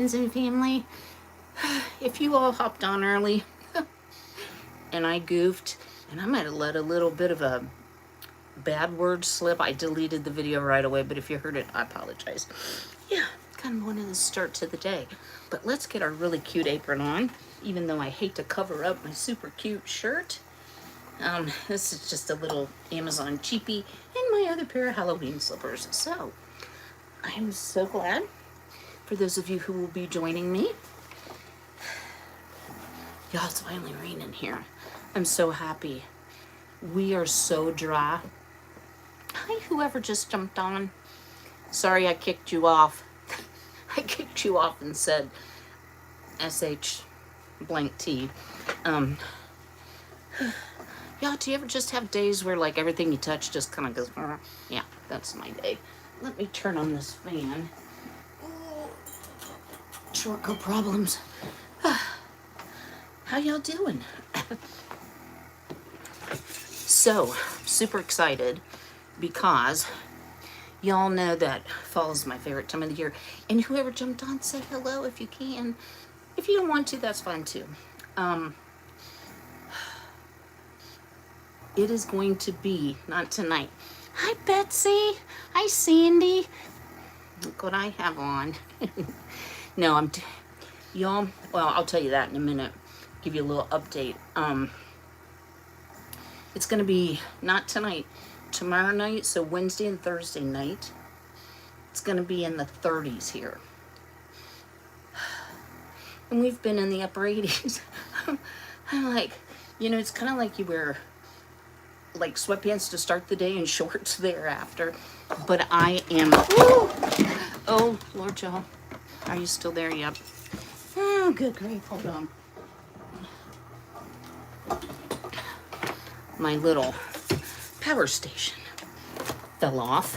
Friends and family, if you all hopped on early and I goofed and I might have let a little bit of a bad word slip, I deleted the video right away, but if you heard it, I apologize. Yeah, kind of wanted to start to the day, but let's get our really cute apron on, even though I hate to cover up my super cute shirt. This is just a little Amazon cheapie and my other pair of Halloween slippers. So I'm so glad for those of you who will be joining me. Y'all, it's finally raining here. I'm so happy. We are so dry. Hi, whoever just jumped on. Sorry I kicked you off. I kicked you off and said SH blank T. Y'all, do you ever just have days where like everything you touch just kind of goes, yeah, that's my day. Let me turn on this fan. Shortcut problems. How y'all doing? So, super excited because y'all know that fall is my favorite time of the year. And whoever jumped on, say hello if you can. If you don't want to, that's fine too. It is going to be, not tonight. Hi, Betsy. Hi, Sandy. Look what I have on. No, y'all, well, I'll tell you that in a minute. Give you a little update. It's going to be not tonight, tomorrow night, so Wednesday and Thursday night. It's going to be in the 30s here. And we've been in the upper 80s. I'm like, you know, it's kind of like you wear like sweatpants to start the day and shorts thereafter. But I am, woo! Oh, Lord, y'all. Are you still there? Yep. Oh, good grief. Hold on. My little power station fell off.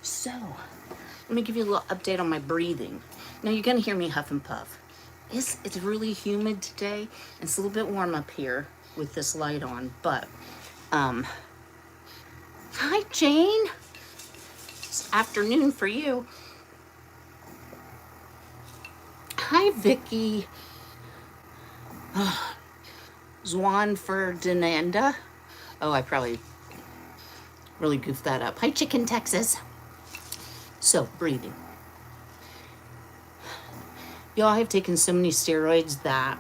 So, let me give you a little update on my breathing. Now, you're going to hear me huff and puff. It's really humid today. It's a little bit warm up here with this light on, but, hi, Jane. It's afternoon for you. Hi, Vicky. Zwan Ferdinanda. Oh, I probably really goofed that up. Hi, Chicken, Texas. So, breathing. Y'all, I've taken so many steroids that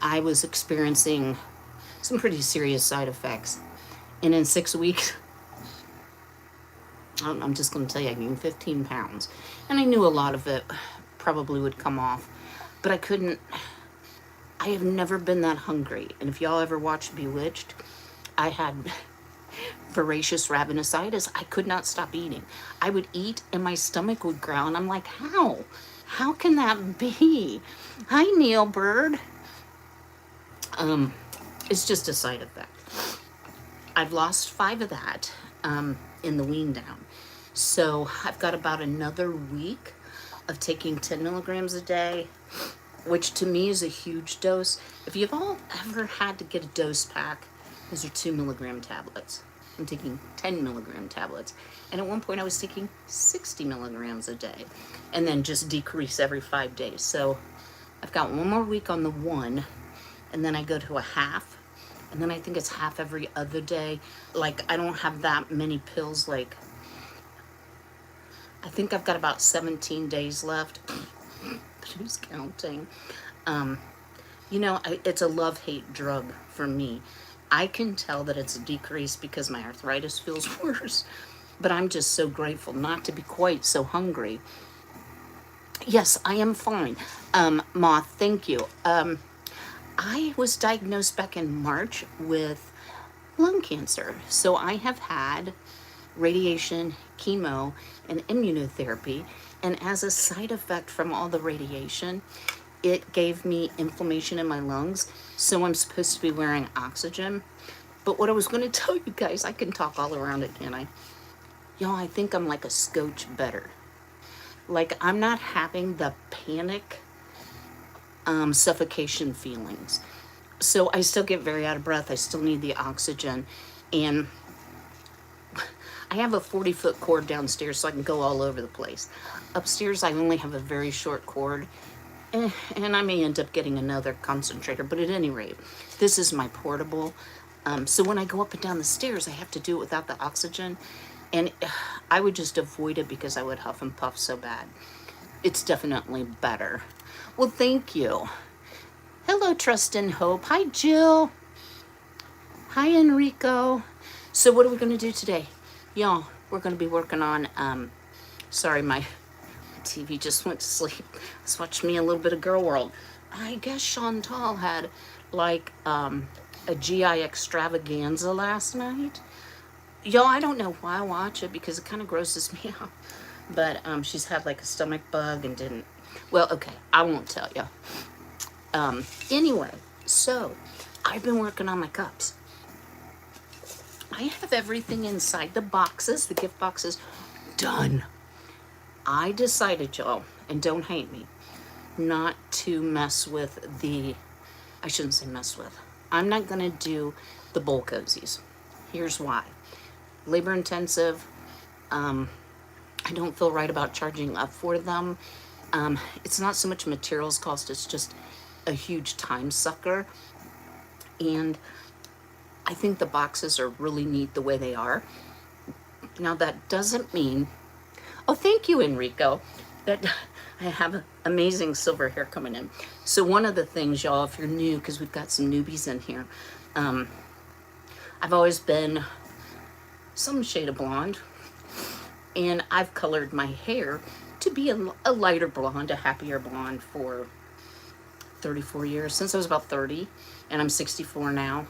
I was experiencing some pretty serious side effects. And in 6 weeks, I'm just going to tell you, I gained 15 pounds. And I knew a lot of it probably would come off. But I have never been that hungry. And if y'all ever watched Bewitched, I had voracious ravenositis. I could not stop eating. I would eat and my stomach would growl. And I'm like, how? How can that be? Hi, Neil Bird. It's just a side effect. I've lost 5 of that in the wean down. So I've got about another week of taking 10 milligrams a day, which to me is a huge dose. If you've all ever had to get a dose pack, those are 2 milligram tablets. I'm taking 10 milligram tablets. And at one point I was taking 60 milligrams a day and then just decrease every 5 days. So I've got one more week on the 1, and then I go to a half, and then I think it's half every other day. Like, I don't have that many pills. Like, I think I've got about 17 days left. Who's counting? You know, it's a love-hate drug for me. I can tell that it's a decrease because my arthritis feels worse, but I'm just so grateful not to be quite so hungry. Yes, I am fine. Moth, thank you. I was diagnosed back in March with lung cancer. So I have had radiation, chemo, and immunotherapy. And as a side effect from all the radiation, it gave me inflammation in my lungs. So I'm supposed to be wearing oxygen. But what I was going to tell you guys, I can talk all around it, can I? Y'all, I think I'm like a scotch better. Like, I'm not having the panic, suffocation feelings. So I still get very out of breath. I still need the oxygen. And I have a 40-foot cord downstairs so I can go all over the place. Upstairs, I only have a very short cord, and I may end up getting another concentrator, but at any rate, this is my portable. So when I go up and down the stairs, I have to do it without the oxygen, and I would just avoid it because I would huff and puff so bad. It's definitely better. Well, thank you. Hello, Trust and Hope. Hi, Jill. Hi, Enrico. So what are we going to do today? Y'all, we're going to be working on, sorry, my TV just went to sleep. Let's watch me a little bit of Girl World. I guess Chantal had like a GI extravaganza last night. Y'all, I don't know why I watch it because it kind of grosses me out. But she's had like a stomach bug and didn't, well, okay, I won't tell you. Anyway, so I've been working on my cups. I have everything inside the boxes, the gift boxes, done. I decided, y'all, and don't hate me, not to mess with the, I shouldn't say mess with. I'm not going to do the bowl cozies. Here's why. Labor intensive. I don't feel right about charging up for them. It's not so much materials cost, it's just a huge time sucker. And I think the boxes are really neat the way they are. Now that doesn't mean, oh, thank you, Enrico, that I have amazing silver hair coming in. So one of the things, y'all, if you're new, because we've got some newbies in here, I've always been some shade of blonde, and I've colored my hair to be a lighter blonde, a happier blonde for 34 years, since I was about 30, and I'm 64 now,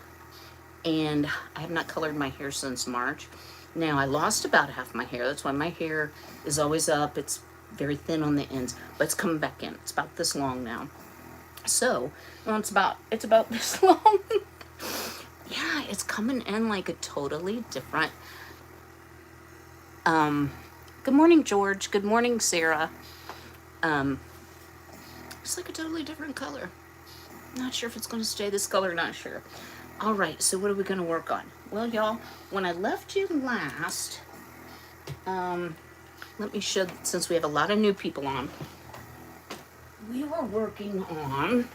and I have not colored my hair since March. Now, I lost about half my hair. That's why my hair is always up. It's very thin on the ends, but it's coming back in. It's about this long now. So, well, it's about this long. Yeah, it's coming in like a totally different. Good morning, George. Good morning, Sarah. It's like a totally different color. Not sure if it's going to stay this color, not sure. All right, so what are we going to work on? Well, y'all, when I left you last, let me show, since we have a lot of new people on, we were working on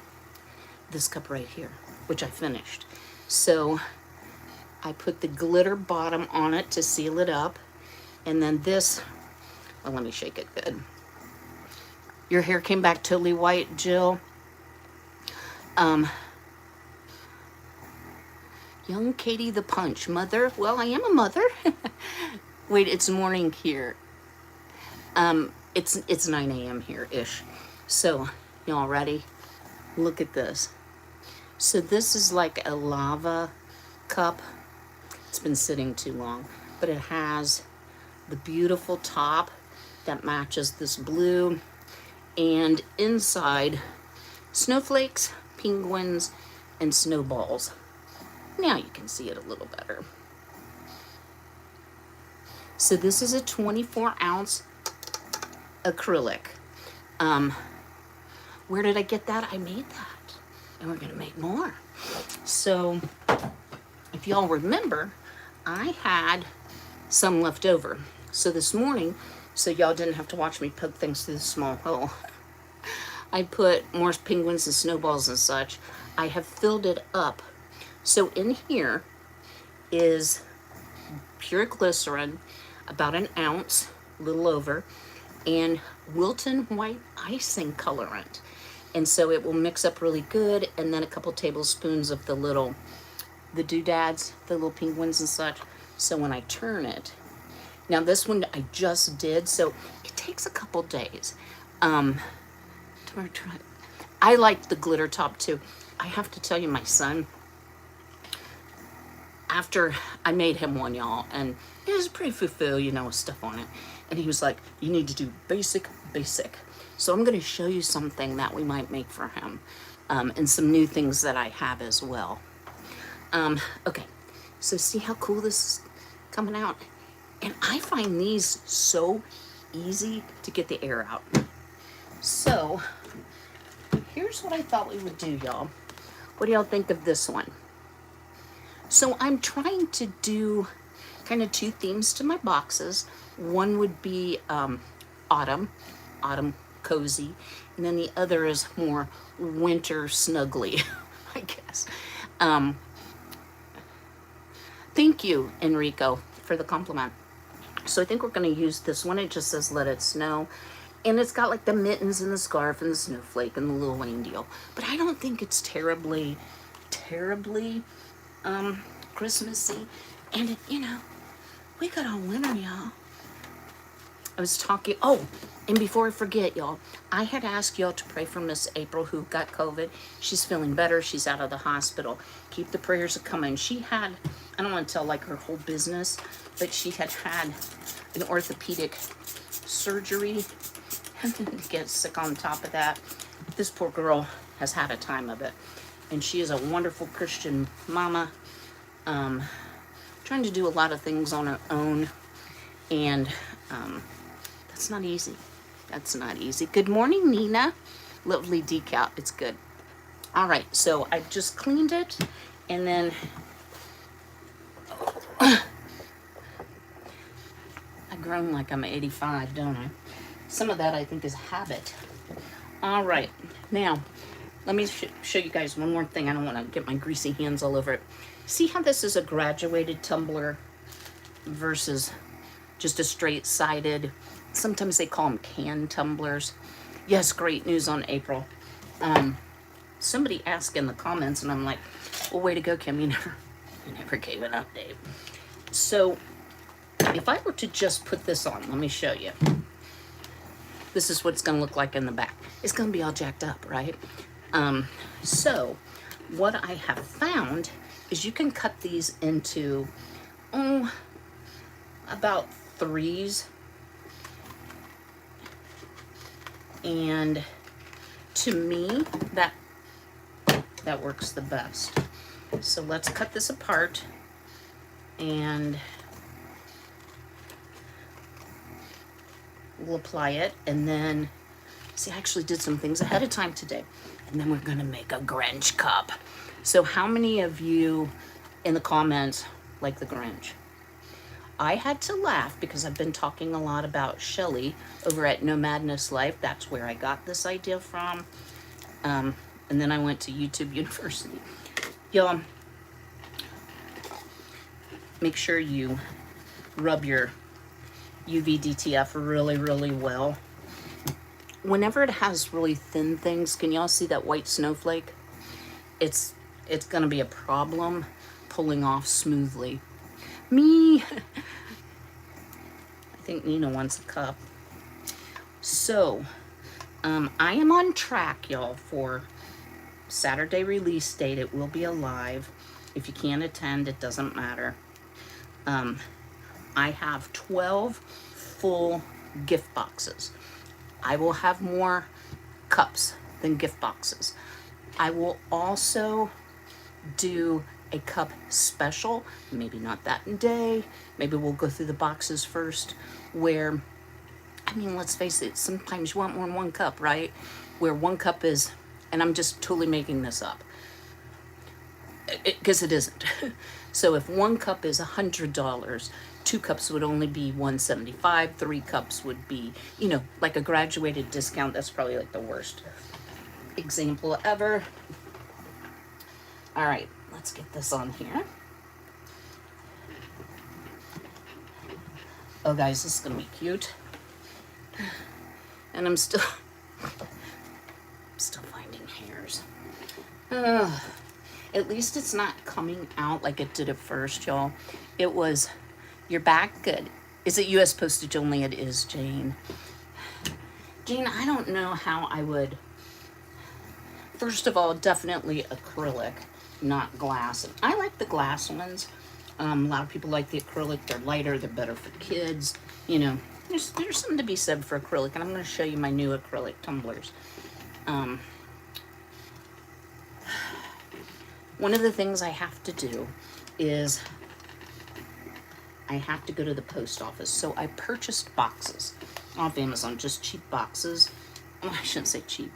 this cup right here, which I finished. So I put the glitter bottom on it to seal it up. And then this, well, let me shake it good. Your hair came back totally white, Jill. Young Katie the Punch, mother. Well, I am a mother. Wait, it's morning here. It's 9 a.m. here-ish. So, y'all ready? Look at this. So this is like a lava cup. It's been sitting too long, but it has the beautiful top that matches this blue, and inside snowflakes, penguins, and snowballs. Now you can see it a little better. So this is a 24-ounce acrylic. Where did I get that? I made that, and we're gonna make more. So if y'all remember, I had some left over. So this morning, so y'all didn't have to watch me poke things through the small hole, I put more penguins and snowballs and such. I have filled it up. So in here is pure glycerin, about an ounce, a little over, and Wilton white icing colorant. And so it will mix up really good, and then a couple tablespoons of the doodads, the little penguins and such. So when I turn it, now this one I just did, so it takes a couple days. I like the glitter top too. I have to tell you, my son, after I made him one, y'all, and it was pretty foo-foo, you know, with stuff on it. And he was like, you need to do basic. So I'm going to show you something that we might make for him, and some new things that I have as well. Okay, so see how cool this is coming out? And I find these so easy to get the air out. So here's what I thought we would do, y'all. What do y'all think of this one? So I'm trying to do kind of two themes to my boxes. One would be autumn, autumn cozy, and then the other is more winter snuggly, I guess. Um, Thank you, Enrico, for the compliment. So I think we're going to use this one. It just says let it snow. And it's got like the mittens and the scarf and the snowflake and the little Wayne deal. But I don't think it's terribly, terribly Christmassy. And it, you know, we got all winter, y'all. I was talking, oh, and before I forget, y'all, I had asked y'all to pray for Miss April who got COVID. She's feeling better. She's out of the hospital. Keep the prayers coming. She had, I don't want to tell like her whole business, but she had an orthopedic surgery and then to get sick on top of that. This poor girl has had a time of it. And she is a wonderful Christian mama, trying to do a lot of things on her own. And that's not easy. That's not easy. Good morning, Nina. Lovely decal. It's good. All right, so I just cleaned it, and then I groan like I'm 85, don't I? Some of that I think is habit. All right, now let me show you guys one more thing. I don't want to get my greasy hands all over it. See how this is a graduated tumbler versus just a straight-sided, sometimes they call them can tumblers. Yes, great news on April. Somebody asked in the comments, and I'm like, well, way to go, Kim, you never gave an update. So if I were to just put this on, let me show you. This is what it's going to look like in the back. It's going to be all jacked up, right? So what I have found is you can cut these into, about threes. And to me, that works the best. So let's cut this apart, and we'll apply it, and then, see, I actually did some things ahead of time today, and then we're gonna make a Grinch cup. So how many of you in the comments like the Grinch? I had to laugh because I've been talking a lot about Shelly over at No Madness Life. That's where I got this idea from. And then I went to YouTube University. Y'all, make sure you rub your UV DTF really, really well. Whenever it has really thin things, can y'all see that white snowflake? It's gonna be a problem pulling off smoothly. Me. I think Nina wants a cup. So, I am on track, y'all, for Saturday release date. It will be alive. If you can't attend, it doesn't matter. I have 12 full gift boxes. I will have more cups than gift boxes. I will also do a cup special, maybe not that day, maybe we'll go through the boxes first, where, I mean, let's face it, sometimes you want more than one cup, right? Where one cup is, and I'm just totally making this up, because it isn't. So if one cup is $100, 2 cups would only be $175, 3 cups would be, you know, like a graduated discount. That's probably like the worst example ever. All right, let's get this on here. Oh guys, this is gonna be cute. And I'm still finding hairs. At least it's not coming out like it did at first, y'all. It was, you're back, good. Is it US postage only? It is, Jane. Jane, I don't know how I would, first of all, definitely acrylic, not glass. And I like the glass ones. A lot of people like the acrylic. They're lighter, they're better for kids. You know, there's something to be said for acrylic, and I'm going to show you my new acrylic tumblers. One of the things I have to do is I have to go to the post office. So I purchased boxes off Amazon, just cheap boxes. Well, I shouldn't say cheap.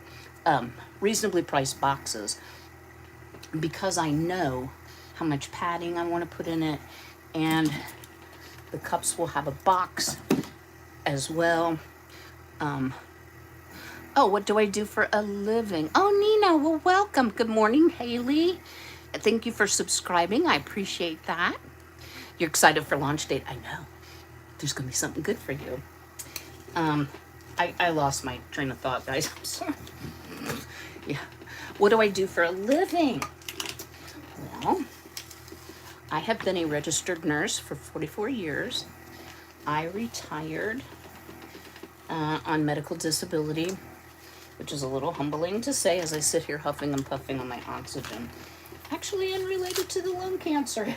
Reasonably priced boxes, because I know how much padding I want to put in it, and The cups will have a box as well. Oh, what do I do for a living? Oh, Nina, well, welcome. Good morning, Haley. Thank you for subscribing. I appreciate that. You're excited for launch date. I know. There's going to be something good for you. I lost my train of thought, guys. I'm sorry. Yeah. What do I do for a living? Well, I have been a registered nurse for 44 years. I retired on medical disability, which is a little humbling to say as I sit here huffing and puffing on my oxygen. Actually unrelated to the lung cancer.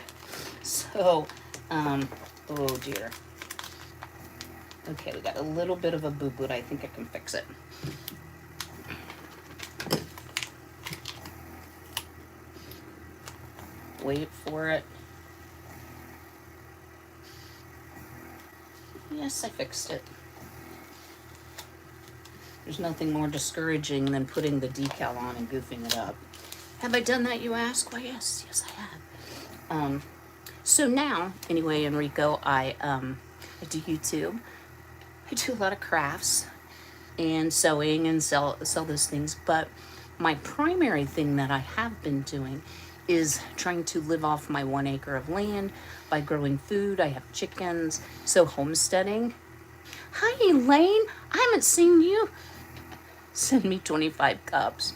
So, oh dear. Okay, we got a little bit of a boo-boo. I think I can fix it. Wait for it. Yes, I fixed it. There's nothing more discouraging than putting the decal on and goofing it up. Have I done that, you ask? Why, yes, I have. So now, anyway, Enrico, I do YouTube. I do a lot of crafts and sewing and sell those things. But my primary thing that I have been doing is trying to live off my 1 acre of land by growing food. I have chickens, so homesteading. Hi, Elaine. I haven't seen you. Send me 25 cups.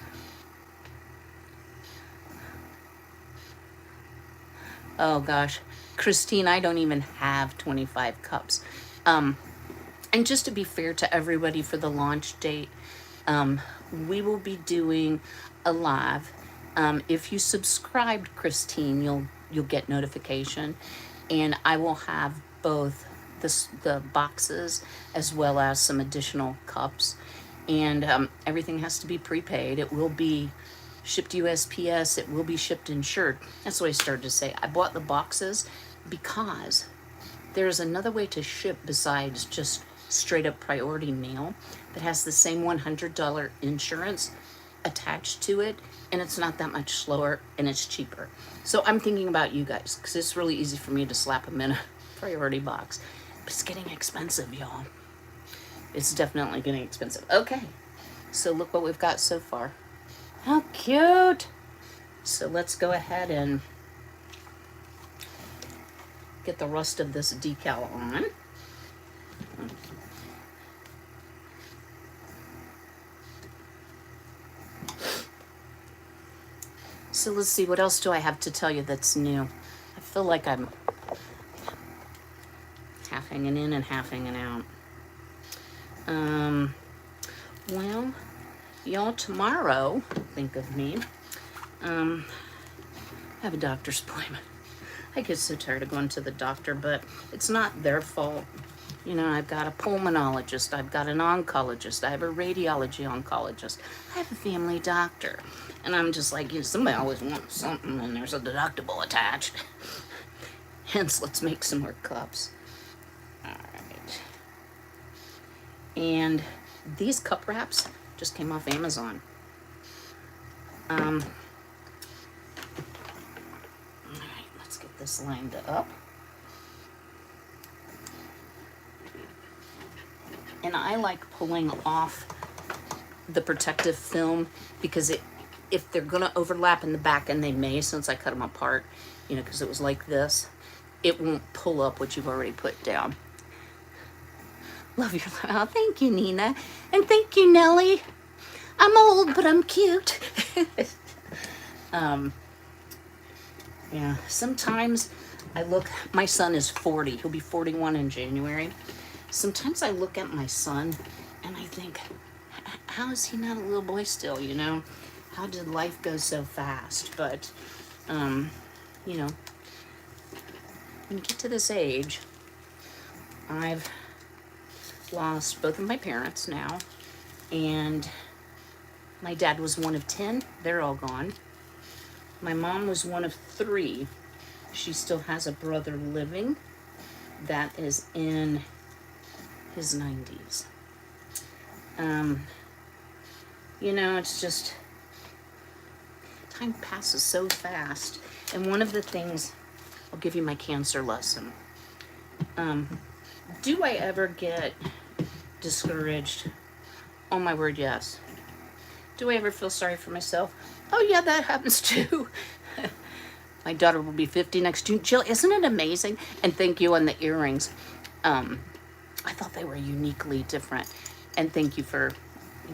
Oh gosh, Christine, I don't even have 25 cups. And just to be fair to everybody for the launch date, we will be doing a live. If you subscribed, Christine, you'll get notification, and I will have both the boxes as well as some additional cups, and everything has to be prepaid. It will be shipped USPS. It will be shipped insured. That's what I started to say. I bought the boxes because there's another way to ship besides just straight up priority mail that has the same $100 insurance attached to it, and it's not that much slower and it's cheaper. So I'm thinking about you guys because it's really easy for me to slap them in a priority box, but it's getting expensive, y'all. It's definitely getting expensive. Okay, so look what we've got so far. How cute. So let's go ahead and get the rest of this decal on. So let's see, what else do I have to tell you that's new? I feel like I'm half hanging in and half hanging out. Well, y'all, tomorrow, think of me, I have a doctor's appointment. I get so tired of going to the doctor, but it's not their fault. You know, I've got a pulmonologist, I've got an oncologist, I have a radiology oncologist, I have a family doctor. And I'm just like, you know, somebody always wants something and there's a deductible attached. Hence, let's make some more cups. All right. And these cup wraps just came off Amazon. All right, let's get this lined up. And I like pulling off the protective film because if they're gonna overlap in the back, and they may since I cut them apart, you know, because it was like this, it won't pull up what you've already put down. Love your, oh, thank you, Nina. And thank you, Nellie. I'm old, but I'm cute. Yeah, sometimes I look, my son is 40. He'll be 41 in January. Sometimes I look at my son and I think, how is he not a little boy still, you know? How did life go so fast? But, you know, when you get to this age, I've lost both of my parents now, and my dad was one of 10. They're all gone. My mom was one of 3. She still has a brother living that is in his 90s. You know, it's just, time passes so fast. And one of the things, I'll give you my cancer lesson. Do I ever get discouraged? Oh my word, yes. Do I ever feel sorry for myself? Oh yeah, that happens too. My daughter will be 50 next June. Jill, isn't it amazing? And thank you on the earrings. I thought they were uniquely different. And thank you for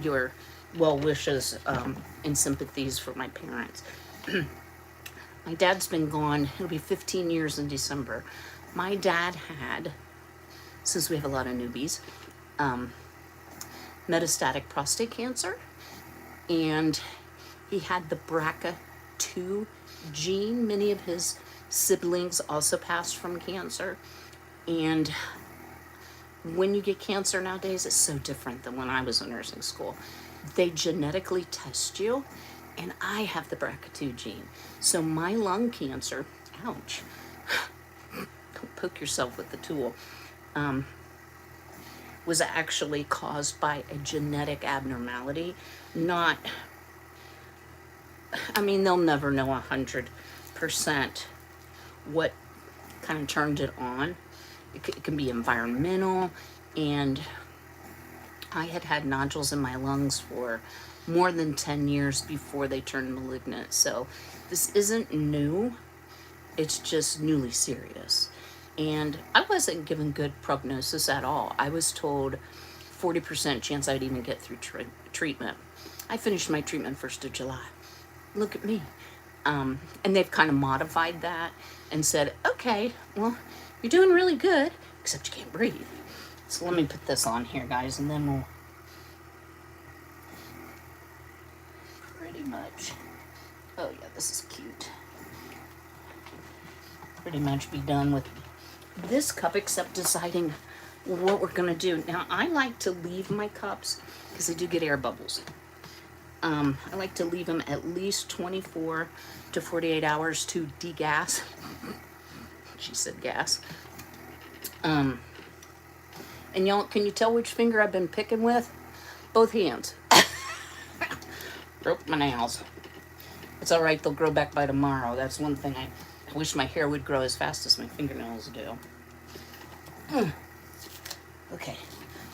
your well wishes and sympathies for my parents. My dad's been gone. It'll be 15 years in December. My dad had, since we have a lot of newbies, metastatic prostate cancer. And he had the BRCA2 gene. Many of his siblings also passed from cancer. And when you get cancer nowadays, it's so different than when I was in nursing school. They genetically test you, and I have the BRCA2 gene. So my lung cancer, ouch, don't poke yourself with the tool, was actually caused by a genetic abnormality, not, I mean, they'll never know 100% what kind of turned it on. It can be environmental, and I had had nodules in my lungs for more than 10 years before they turned malignant. So this isn't new, it's just newly serious. And I wasn't given good prognosis at all. I was told 40% chance I'd even get through treatment. I finished my treatment 1st of July. Look at me. And they've kind of modified that and said, okay, well, you're doing really good, except you can't breathe. So let me put this on here, guys, and then we'll pretty much, oh yeah, this is cute. Pretty much be done with this cup, except deciding what we're gonna do. Now, I like to leave my cups, because they do get air bubbles. I like to leave them at least 24 to 48 hours to degas. She said gas. And y'all, can you tell which finger I've been picking with? Both hands. Broke my nails. It's all right, they'll grow back by tomorrow. That's one thing I wish my hair would grow as fast as my fingernails do. Okay,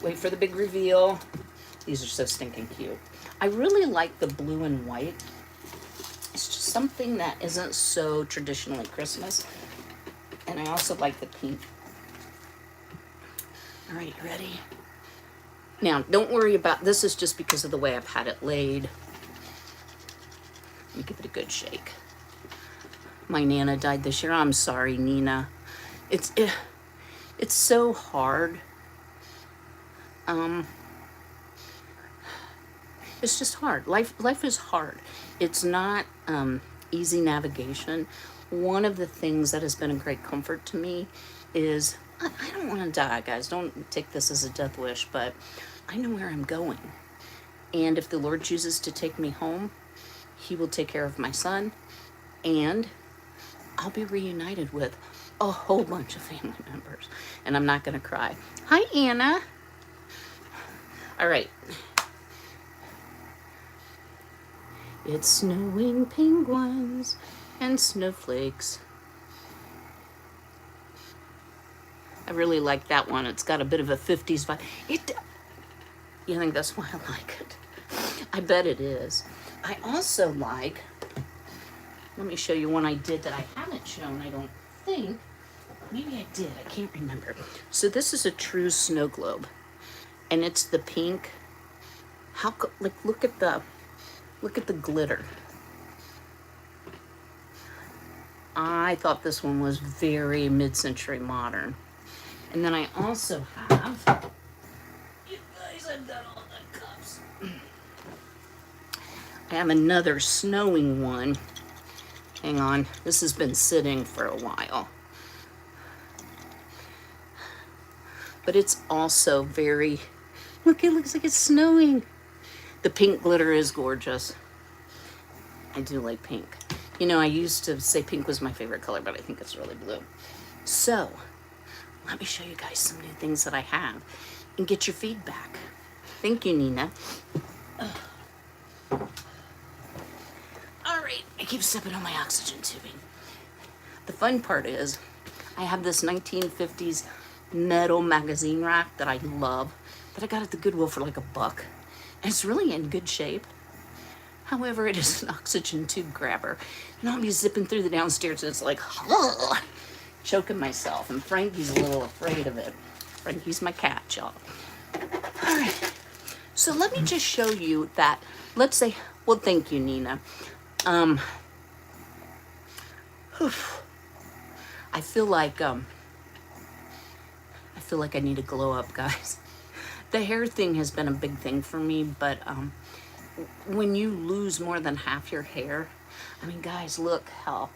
wait for the big reveal. These are so stinking cute. I really like the blue and white. It's just something that isn't so traditionally Christmas. And I also like the pink. All right, you ready? Now, don't worry about, this is just because of the way I've had it laid. Let me give it a good shake. My Nana died this year. I'm sorry, Nina. It's so hard. It's just hard. Life is hard. It's not easy navigation. One of the things that has been a great comfort to me is, I don't want to die, guys. Don't take this as a death wish, but I know where I'm going. And if the Lord chooses to take me home, He will take care of my son, and I'll be reunited with a whole bunch of family members. And I'm not going to cry. Hi, Anna. All right. It's snowing penguins and snowflakes. I really like that one. It's got a bit of a 50s vibe. You think that's why I like it? I bet it is. I also like, let me show you one I did that I haven't shown, I don't think. Maybe I did, I can't remember. So this is a true snow globe. And it's the pink. Look at the glitter. I thought this one was very mid-century modern. And then I also have, you guys, I've got all the cups. I have another snowing one. Hang on, this has been sitting for a while. But it's also very, look, it looks like it's snowing. The pink glitter is gorgeous. I do like pink. You know, I used to say pink was my favorite color, but I think it's really blue. So, let me show you guys some new things that I have and get your feedback. Thank you, Nina. All right, I keep stepping on my oxygen tubing. The fun part is, I have this 1950s metal magazine rack that I love, that I got at the Goodwill for like $1. And it's really in good shape. However, it is an oxygen tube grabber. And I'll be zipping through the downstairs and it's like, ugh, choking myself. And Frankie's a little afraid of it. Frankie's my cat, y'all. All right. So let me just show you that. Let's say, well, thank you, Nina. I feel like I need to glow up, guys. The hair thing has been a big thing for me, but when you lose more than half your hair, I mean, guys, look how,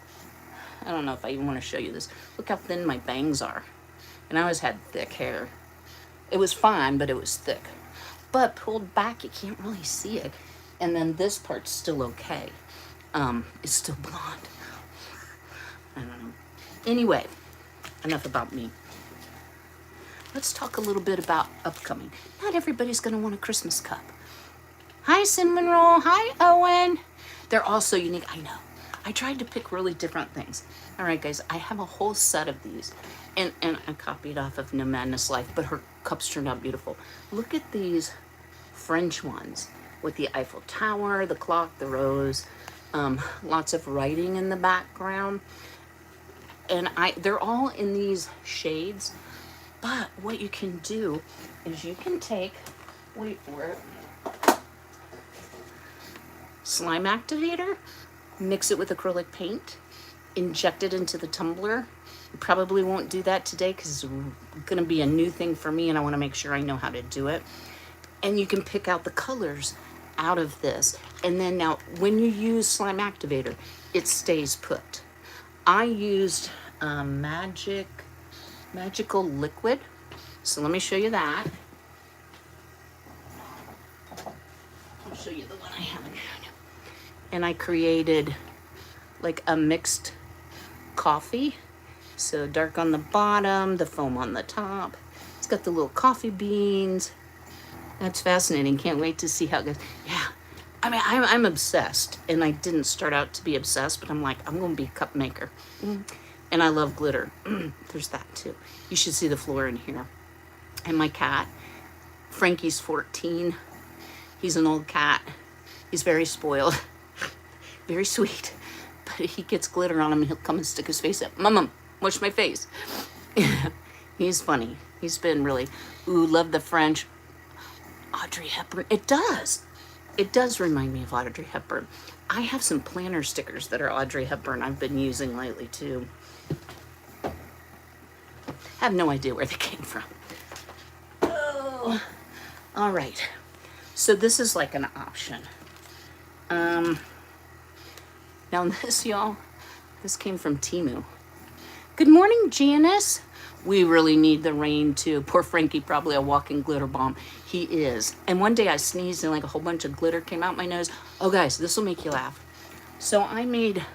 I don't know if I even want to show you this. Look how thin my bangs are. And I always had thick hair. It was fine, but it was thick. But pulled back, you can't really see it. And then this part's still okay. It's still blonde. I don't know. Anyway, enough about me. Let's talk a little bit about upcoming. Not everybody's going to want a Christmas cup. Hi, Cinnamon Roll. Hi, Owen. They're all so unique. I know. I tried to pick really different things. All right, guys, I have a whole set of these. And I copied off of No Madness Life, but her cups turned out beautiful. Look at these French ones with the Eiffel Tower, the clock, the rose, lots of writing in the background. And they're all in these shades. But what you can do is you can take, wait for it, slime activator, mix it with acrylic paint, inject it into the tumbler. You probably won't do that today because it's going to be a new thing for me and I want to make sure I know how to do it. And you can pick out the colors out of this. And then now when you use slime activator, it stays put. I used magical liquid. So let me show you that. I'll show you the one I haven't had. And I created like a mixed coffee. So dark on the bottom, the foam on the top. It's got the little coffee beans. That's fascinating. Can't wait to see how it goes. Yeah. I mean, I'm obsessed. And I didn't start out to be obsessed, but I'm like, I'm going to be a cup maker. And I love glitter. There's that too. You should see the floor in here. And my cat, Frankie's 14. He's an old cat. He's very spoiled. Very sweet. But he gets glitter on him and he'll come and stick his face up. Mom, wash my face. He's funny. He's been really, love the French. Audrey Hepburn. It does. It does remind me of Audrey Hepburn. I have some planner stickers that are Audrey Hepburn I've been using lately too. I have no idea where they came from. Oh, all right. So this is like an option. Now this, y'all, this came from Temu. Good morning, Janice. We really need the rain too. Poor Frankie, probably a walking glitter bomb. He is. And one day I sneezed and like a whole bunch of glitter came out my nose. Oh guys, this will make you laugh. So I made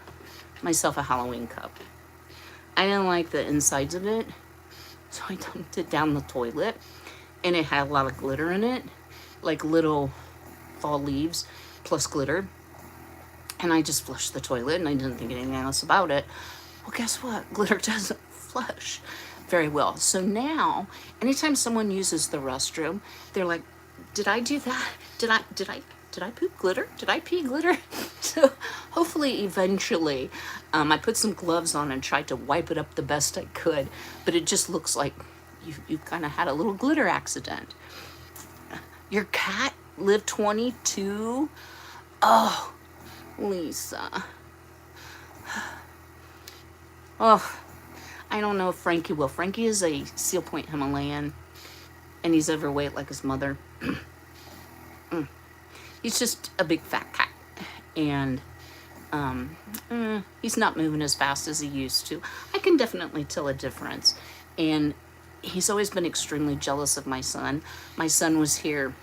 myself a Halloween cup. I didn't like the insides of it, so I dumped it down the toilet. And it had a lot of glitter in it, like little fall leaves plus glitter. And I just flushed the toilet and I didn't think anything else about it. Well, guess what? Glitter doesn't flush very well. So now, anytime someone uses the restroom, they're like, did I do that? Did I poop glitter? Did I pee glitter? So hopefully eventually, I put some gloves on and tried to wipe it up the best I could, but it just looks like you kind of had a little glitter accident. Your cat lived 22? Oh, Lisa. Oh, I don't know if Frankie will. Frankie is a Seal Point Himalayan, and he's overweight like his mother. He's just a big fat cat, and he's not moving as fast as he used to. I can definitely tell a difference, and he's always been extremely jealous of my son. My son was here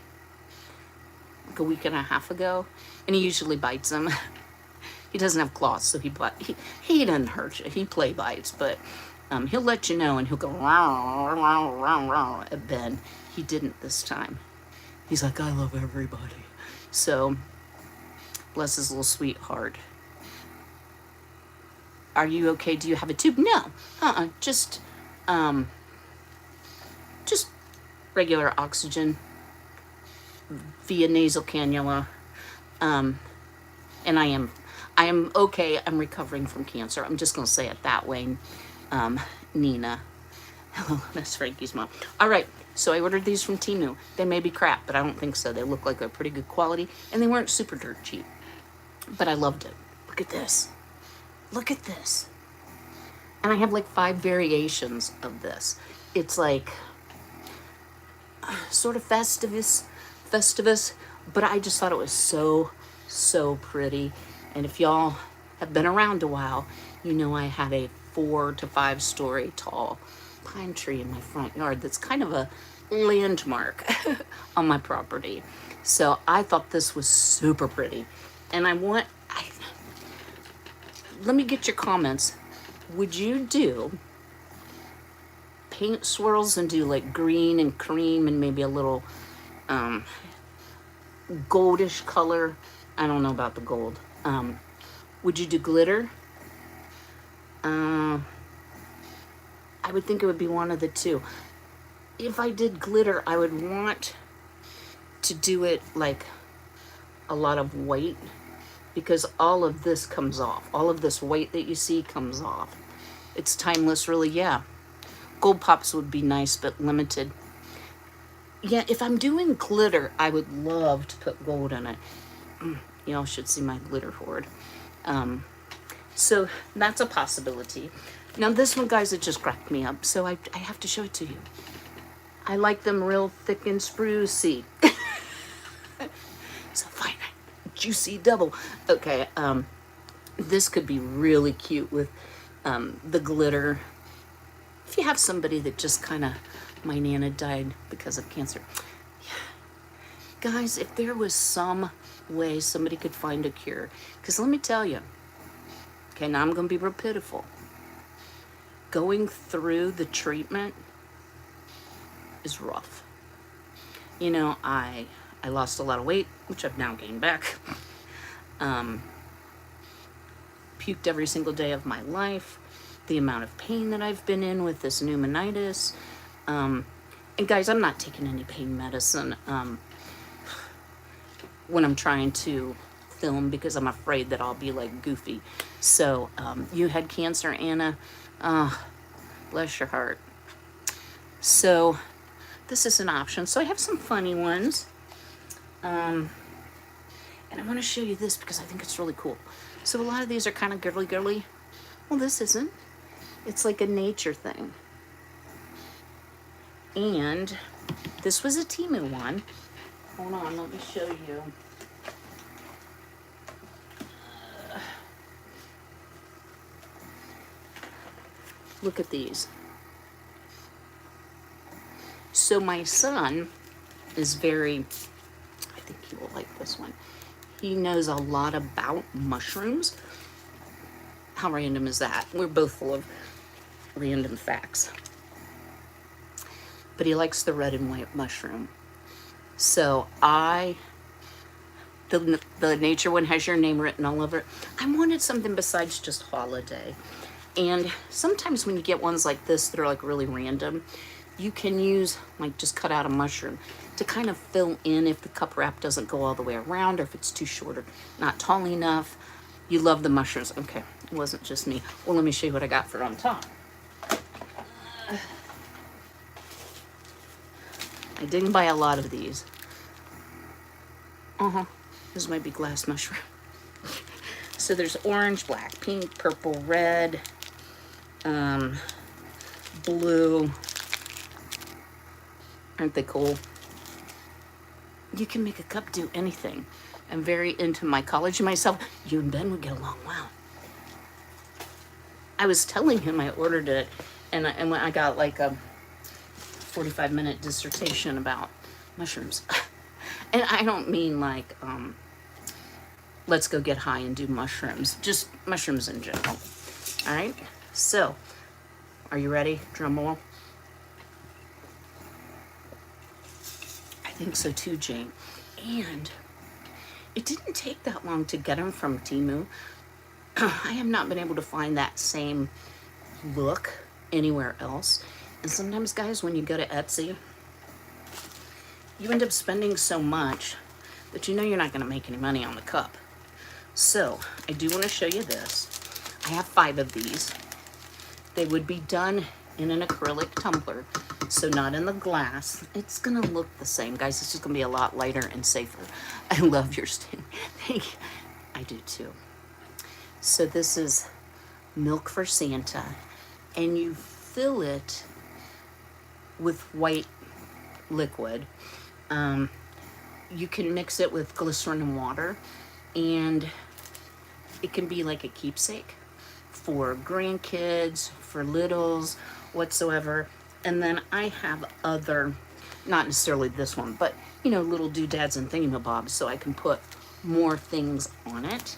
like a week and a half ago, and he usually bites him. He doesn't have claws, so he doesn't hurt you. He play bites, but he'll let you know, and he'll go row, row, row, row at Ben. He didn't this time. He's like, I love everybody. So, bless his little sweetheart. are you okay? Do you have a tube? No. Just regular oxygen via nasal cannula. And I am okay. I'm recovering from cancer. I'm just going to say it that way. Nina. Hello, that's Frankie's mom. All right. So I ordered these from Temu. They may be crap, but I don't think so. They look like they're pretty good quality, and they weren't super dirt cheap. But I loved it. Look at this. Look at this. And I have like 5 variations of this. It's like sort of Festivus, but I just thought it was so pretty. And if y'all have been around a while, you know I have a 4 to 5 story tall pine tree in my front yard that's kind of a landmark on my property. So I thought this was super pretty. And let me get your comments. Would you do paint swirls and do like green and cream and maybe a little goldish color? I don't know about the gold. Would you do glitter? I would think it would be one of the two. If I did glitter, I would want to do it like a lot of white, because all of this comes off. All of this white that you see comes off. It's timeless, really, yeah. Gold pops would be nice, but limited. Yeah, if I'm doing glitter, I would love to put gold in it. Y'all should see my glitter hoard. So that's a possibility. Now this one, guys, it just cracked me up, so I have to show it to you. I like them real thick and sprucey. So fine, juicy double. Okay, this could be really cute with the glitter. If you have somebody that just kind of, my Nana died because of cancer. Yeah. Guys, if there was some way somebody could find a cure, because let me tell you, okay, now I'm going to be real pitiful. Going through the treatment is rough. You know, I lost a lot of weight, which I've now gained back. Puked every single day of my life. The amount of pain that I've been in with this pneumonitis. And guys, I'm not taking any pain medicine when I'm trying to film, because I'm afraid that I'll be like goofy. So you had cancer, Anna. Bless your heart. So this is an option. So I have some funny ones. And I want to show you this because I think it's really cool. So a lot of these are kind of girly. Well, this isn't. It's like a nature thing. And this was a Temu one. Hold on, let me show you. Look at these. So my son is very, I think he will like this one. He knows a lot about mushrooms. How random is that? We're both full of random facts. But he likes the red and white mushroom. So the nature one has your name written all over it. I wanted something besides just holiday. And sometimes when you get ones like this that are like really random, you can use, like, just cut out a mushroom to kind of fill in if the cup wrap doesn't go all the way around, or if it's too short or not tall enough. You love the mushrooms. Okay, it wasn't just me. Well, let me show you what I got for on top. I didn't buy a lot of these. This might be glass mushroom. So there's orange, black, pink, purple, red, blue. Aren't they cool? You can make a cup do anything. I'm very into mycology myself. You and Ben would get along well. I was telling him I ordered it, and when I got like a 45-minute dissertation about mushrooms. And I don't mean like, let's go get high and do mushrooms. Just mushrooms in general. All right? So, are you ready? Drum roll. I think so too, Jane. And it didn't take that long to get them from Temu. I have not been able to find that same look anywhere else. And sometimes, guys, when you go to Etsy, you end up spending so much that you know you're not going to make any money on the cup. So I do want to show you this. I have 5 of these. They would be done in an acrylic tumbler, so not in the glass. It's going to look the same, guys. It's just going to be a lot lighter and safer. I love your stand. Thank you. I do too. So this is milk for Santa, and you fill it with white liquid. You can mix it with glycerin and water, and it can be like a keepsake for grandkids, for littles, whatsoever. And then I have other, not necessarily this one, but you know, little doodads and thingamabobs, so I can put more things on it.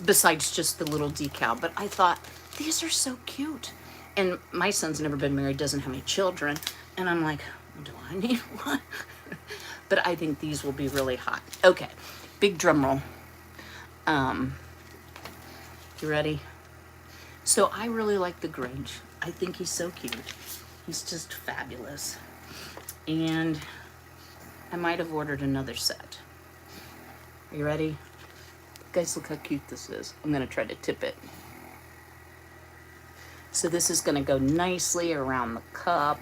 Besides just the little decal. But I thought, these are so cute. And my son's never been married, doesn't have any children. And I'm like, do I need one? But I think these will be really hot. Okay, big drum roll. You ready? So I really like the Grinch. I think he's so cute. He's just fabulous. And I might have ordered another set. Are you ready? Guys, look how cute this is. I'm gonna try to tip it. So this is gonna go nicely around the cup.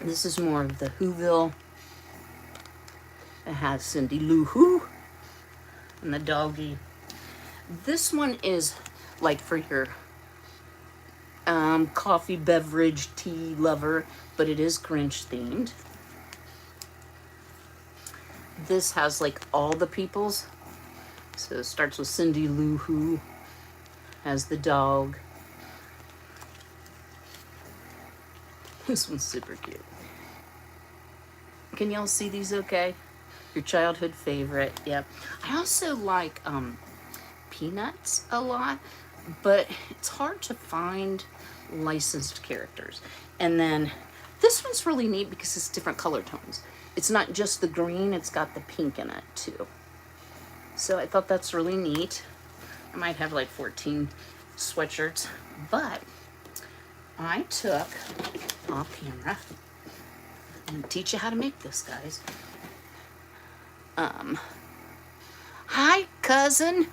This is more of the Whoville. It has Cindy Lou Who and the doggy. This one is like for your coffee, beverage, tea lover, but it is Grinch themed. This has like all the peoples. So it starts with Cindy Lou Who, has the dog. This one's super cute. Can y'all see these okay? Your childhood favorite, yep. I also like Peanuts a lot, but it's hard to find licensed characters. And then this one's really neat because it's different color tones. It's not just the green, it's got the pink in it too. So I thought that's really neat. I might have like 14 sweatshirts, but I took off camera. I'm gonna teach you how to make this, guys. Hi, cousin.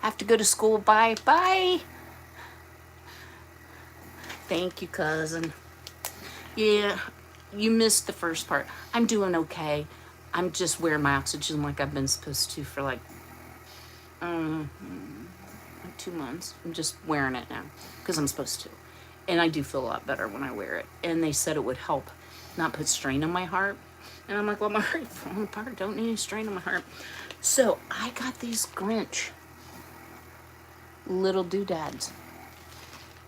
Have to go to school. Bye. Bye. Thank you, cousin. Yeah, you missed the first part. I'm doing okay. I'm just wearing my oxygen like I've been supposed to for like 2 months. I'm just wearing it now because I'm supposed to. And I do feel a lot better when I wear it. And they said it would help not put strain on my heart. And I'm like, well, my heart's falling apart. Don't need any strain on my heart. So I got these Grinch little doodads.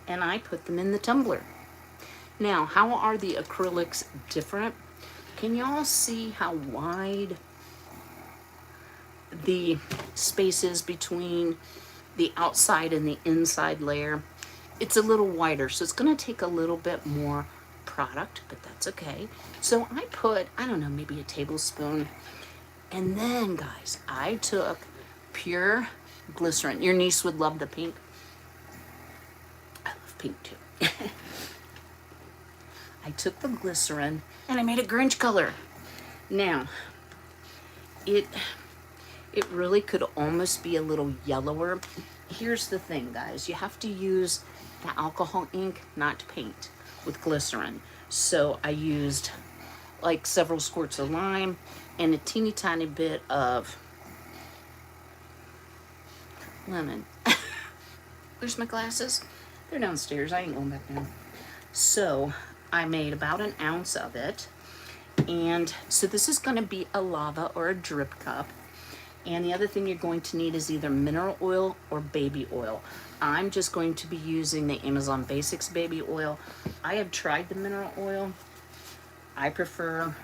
And I put them in the tumbler. Now, how are the acrylics different? Can y'all see how wide the space is between the outside and the inside layer? It's a little wider, so it's going to take a little bit more product, but that's okay. So I put, I don't know, maybe a tablespoon. And then, guys, I took pure glycerin. Your niece would love the pink. I love pink too. I took the glycerin and I made a Grinch color. Now, it really could almost be a little yellower. Here's the thing, guys. You have to use the alcohol ink, not paint, with glycerin. So I used like several squirts of lime and a teeny tiny bit of lemon. Where's my glasses? They're downstairs. I ain't going back down. So I made about an ounce of it. And so this is going to be a lava or a drip cup. And the other thing you're going to need is either mineral oil or baby oil. I'm just going to be using the Amazon Basics baby oil. I have tried the mineral oil. I prefer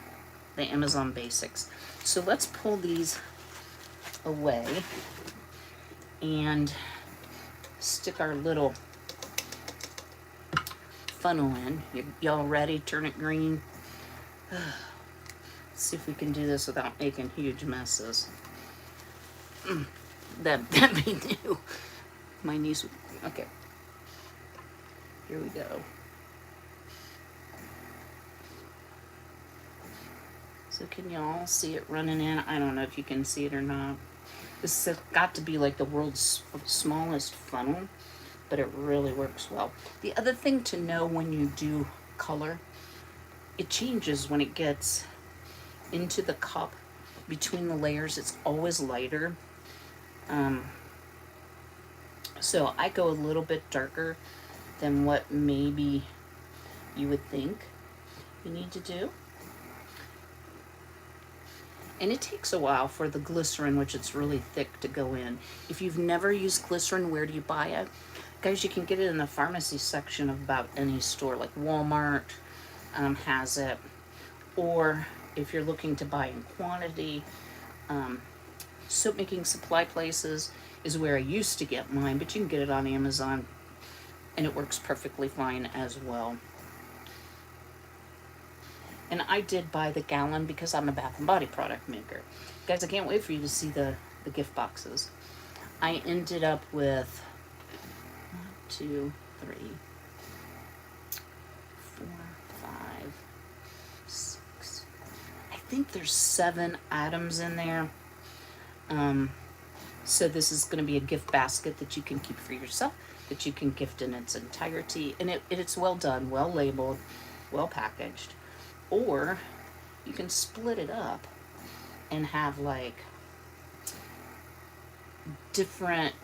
the Amazon Basics. So let's pull these away and stick our little funnel in. Y'all ready? Turn it green. Let's see if we can do this without making huge messes. that be new. My niece, okay, here we go. So can y'all see it running in? I don't know if you can see it or not. This has got to be like the world's smallest funnel, but it really works well. The other thing to know when you do color, it changes when it gets into the cup. Between the layers, it's always lighter. So I go a little bit darker than what maybe you would think you need to do. And it takes a while for the glycerin, which it's really thick, to go in. If you've never used glycerin, where do you buy it? Guys, you can get it in the pharmacy section of about any store, like Walmart has it. Or if you're looking to buy in quantity, soap making supply places is where I used to get mine, but you can get it on Amazon, and it works perfectly fine as well. And I did buy the gallon because I'm a bath and body product maker. Guys, I can't wait for you to see the gift boxes. I ended up with 1, 2, 3, 4, 5, 6. I think there's 7 items in there. So this is going to be a gift basket that you can keep for yourself, that you can gift in its entirety. And it's well done, well labeled, well packaged. Or you can split it up and have like different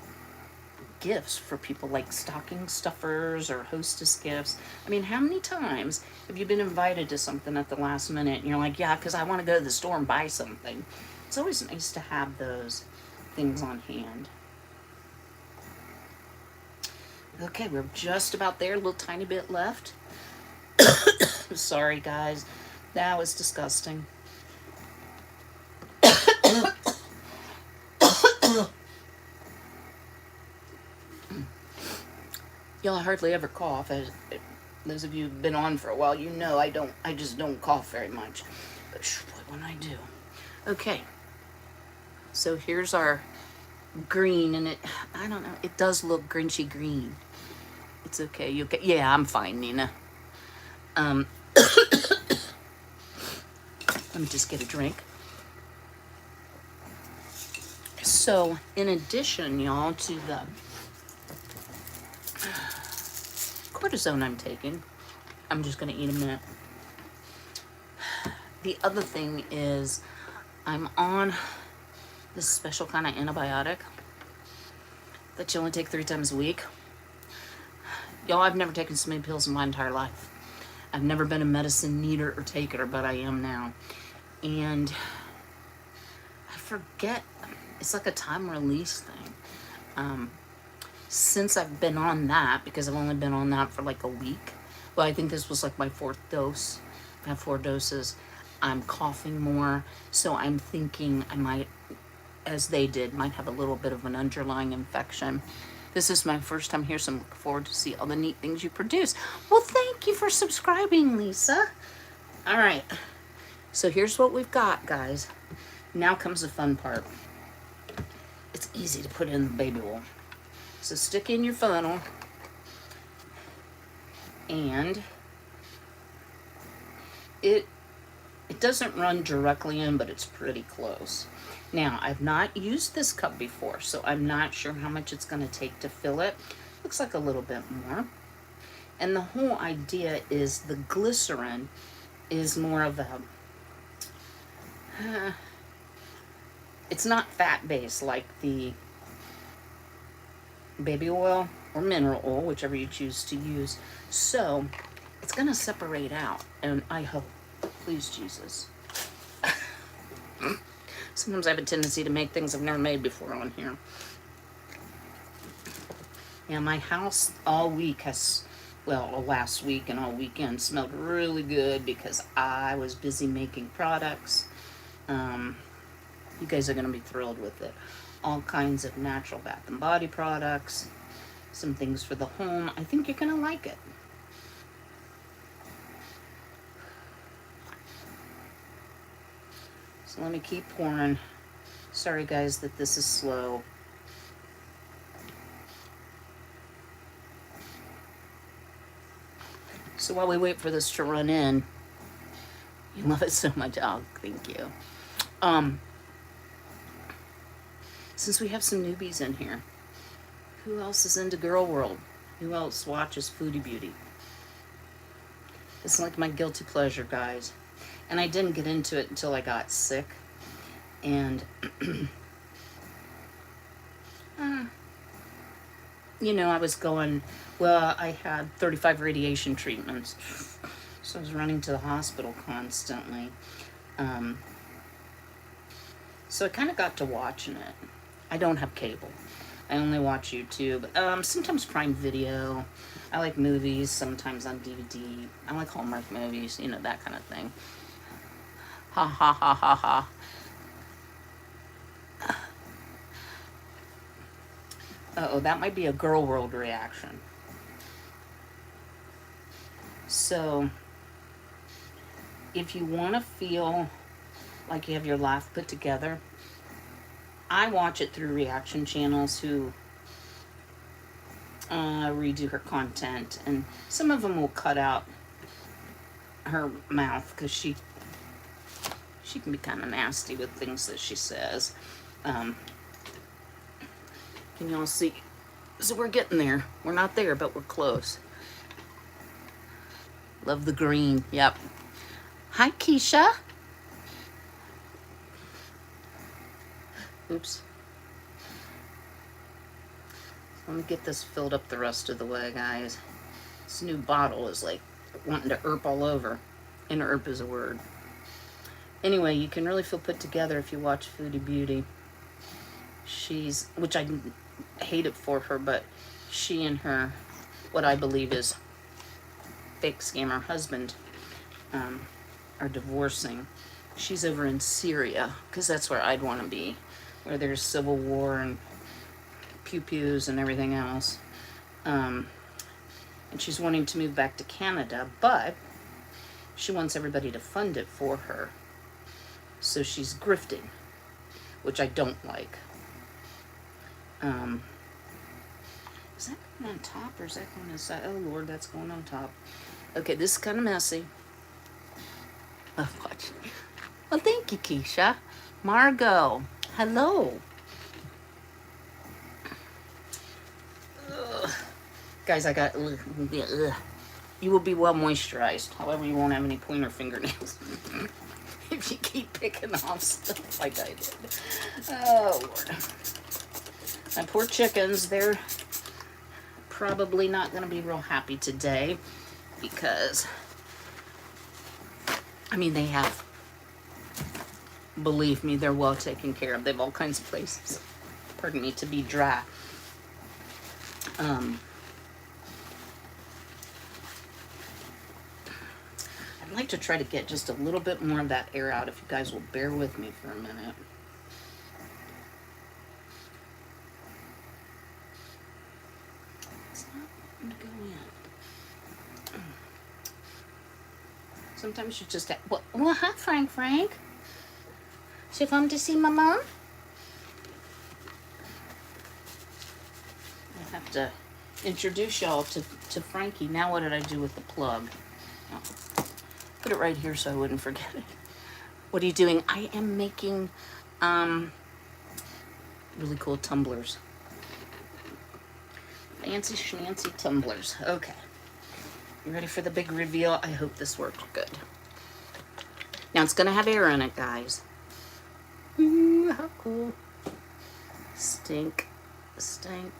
gifts for people, like stocking stuffers or hostess gifts. I mean, how many times have you been invited to something at the last minute and you're like, yeah, because I want to go to the store and buy something? It's always nice to have those things on hand. Okay, we're just about there, a little tiny bit left. Sorry, guys. That was disgusting. Y'all hardly ever cough. As those of you who've been on for a while, you know I just don't cough very much. But boy, when I do. Okay. So here's our green, and I don't know, it does look Grinchy green. It's okay. Yeah, I'm fine, Nina. Let me just get a drink. So, in addition, y'all, to the cortisone I'm taking, I'm just going to eat a minute. The other thing is I'm on this special kind of antibiotic that you only take 3 times a week. Y'all, I've never taken so many pills in my entire life. I've never been a medicine needer or taker, but I am now. And I forget, it's like a time release thing. Since I've been on that, because I've only been on that for like a week, well, I think this was like my 4th dose. I have 4 doses. I'm coughing more, so I'm thinking I might, as they did, might have a little bit of an underlying infection. This is my first time here, so I'm looking forward to see all the neat things you produce. Well, thank you for subscribing, Lisa. All right. So here's what we've got, guys. Now comes the fun part. It's easy to put in the baby oil. So stick in your funnel. And it doesn't run directly in, but it's pretty close. Now, I've not used this cup before, so I'm not sure how much it's going to take to fill it. Looks like a little bit more. And the whole idea is the glycerin is more of a, it's not fat-based like the baby oil or mineral oil, whichever you choose to use. So it's going to separate out, and I hope, please Jesus. Sometimes I have a tendency to make things I've never made before on here. Yeah, my house all week has, well, last week and all weekend smelled really good because I was busy making products. You guys are going to be thrilled with it. All kinds of natural bath and body products, some things for the home. I think you're going to like it. So let me keep pouring Sorry guys that this is slow. So while we wait for this to run in, you love it so much. Oh, thank you. Since we have some newbies in here, who else is into Girl World? Who else watches Foodie Beauty? It's like my guilty pleasure, guys. And I didn't get into it until I got sick. And, you know, I was going, well, I had 35 radiation treatments. So I was running to the hospital constantly. So I kind of got to watching it. I don't have cable. I only watch YouTube. Sometimes Prime Video. I like movies, sometimes on DVD. I like Hallmark movies, you know, that kind of thing. Ha ha ha ha ha. Uh-oh, that might be a Girl World reaction. So, if you want to feel like you have your life put together, I watch it through reaction channels who redo her content, and some of them will cut out her mouth because she can be kind of nasty with things that she says. Can y'all see? So we're getting there. We're not there, but we're close. Love the green. Yep. Hi, Keisha. Oops. Let me get this filled up the rest of the way, guys. This new bottle is like wanting to erp all over. And erp is a word. Anyway, you can really feel put together if you watch Foodie Beauty. Which I hate it for her, but she and her, what I believe is fake scammer husband, are divorcing. She's over in Syria, because that's where I'd want to be, where there's civil war and pew-pews and everything else. And she's wanting to move back to Canada, but she wants everybody to fund it for her. So she's grifting, which I don't like. Is that going on top or is that going inside? Oh Lord, that's going on top. Okay, this is kind of messy. Oh, watch. Well, thank you, Keisha. Margot, hello. Ugh. Guys, I got... You will be well moisturized. However, you won't have any pointer fingernails. If you keep picking off stuff like I did. Oh, Lord. My poor chickens, they're probably not going to be real happy today because, I mean, they have, believe me, they're well taken care of. They have all kinds of places, pardon me, to be dry. I'd like to try to get just a little bit more of that air out, if you guys will bear with me for a minute. It's not going to go in. Sometimes you just have... Well, hi, Frank. So you come to see my mom? I have to introduce y'all to Frankie. Now what did I do with the plug? Oh. Put it right here so I wouldn't forget it. What are you doing? I am making really cool tumblers. Fancy schmancy tumblers. Okay. You ready for the big reveal? I hope this works good. Now it's going to have air in it, guys. Ooh, how cool. Stunk. And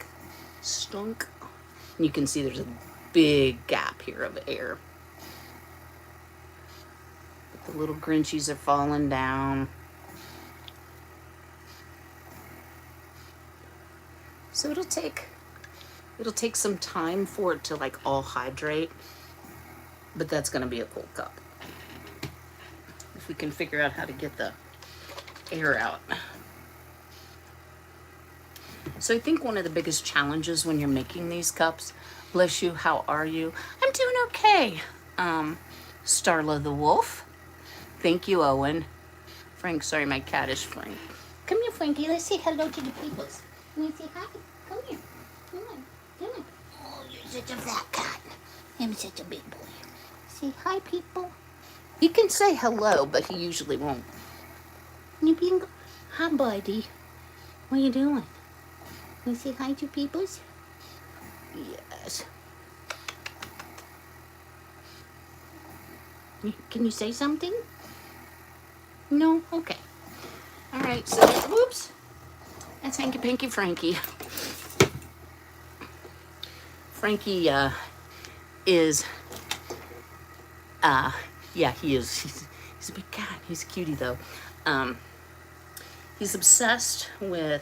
you can see there's a big gap here of air. The little Grinchies are falling down. So it'll take some time for it to like all hydrate, but that's going to be a cool cup. If we can figure out how to get the air out. So I think one of the biggest challenges when you're making these cups, bless you, how are you? I'm doing okay. Starla the Wolf. Thank you, Owen. Frank, sorry, my cat is Frank. Come here, Frankie, let's say hello to the peoples. Can you say hi? Come here. Come on. Come on. Oh, you're such a fat cat. I'm such a big boy. Say hi, people. You can say hello, but he usually won't. You being... Hi, buddy. What are you doing? Can you say hi to peoples? Yes. Can you say something? No? Okay. All right, so, whoops. That's Hanky Panky Frankie. Frankie is, yeah, he is. He's a big cat. He's a cutie, though. He's obsessed with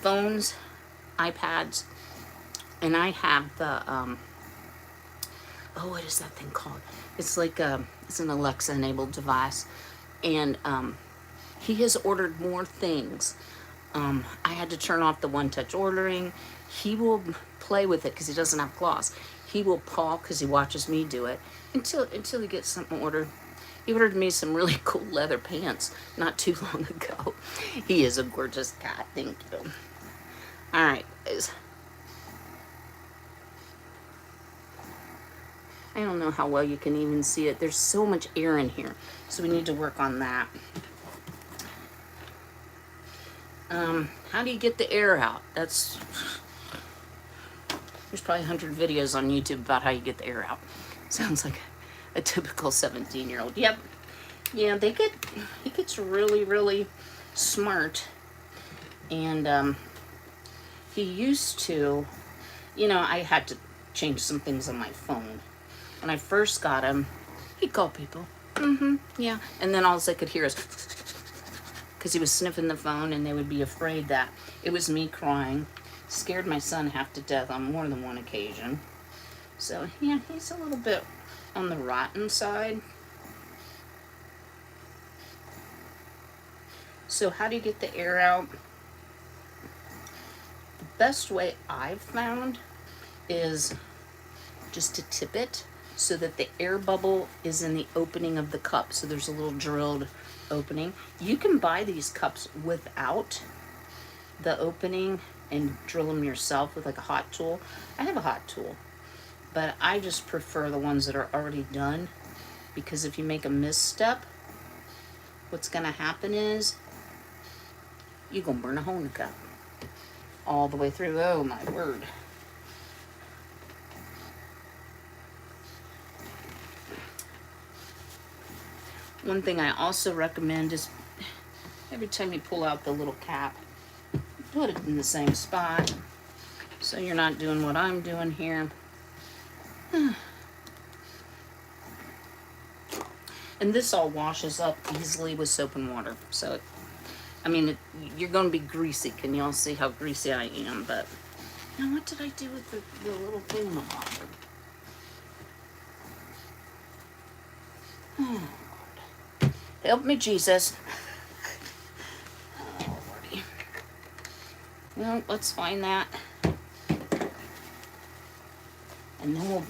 phones, iPads, and I have the, oh, what is that thing called? It's like, it's an Alexa-enabled device, and he has ordered more things. I had to turn off the one-touch ordering. He will play with it because he doesn't have claws. He will paw because he watches me do it until he gets something ordered. He ordered me some really cool leather pants not too long ago. He is a gorgeous cat. Thank you. All right, guys. I don't know how well you can even see it. There's so much air in here, so we need to work on that. How do you get the air out? There's probably 100 videos on YouTube about how you get the air out. Sounds like a typical 17-year-old. Yep. Yeah, he gets really, really smart. And he used to, I had to change some things on my phone. When I first got him, he'd call people. Yeah. And then all I could hear is, because he was sniffing the phone, and they would be afraid that it was me crying. Scared my son half to death on more than one occasion. So, yeah, he's a little bit on the rotten side. So how do you get the air out? The best way I've found is just to tip it so that the air bubble is in the opening of the cup. So there's a little drilled opening. You can buy these cups without the opening and drill them yourself with like a hot tool. I have a hot tool, but I just prefer the ones that are already done, because if you make a misstep, what's gonna happen is you're gonna burn a hole in the cup all the way through. Oh my word. One thing I also recommend is every time you pull out the little cap, put it in the same spot so you're not doing what I'm doing here. And this all washes up easily with soap and water. So, you're going to be greasy. Can y'all see how greasy I am? But now what did I do with the little thing in the bottom? Oh, Lord. Help me, Jesus. Oh, Lordy. Well, let's find that. And then we'll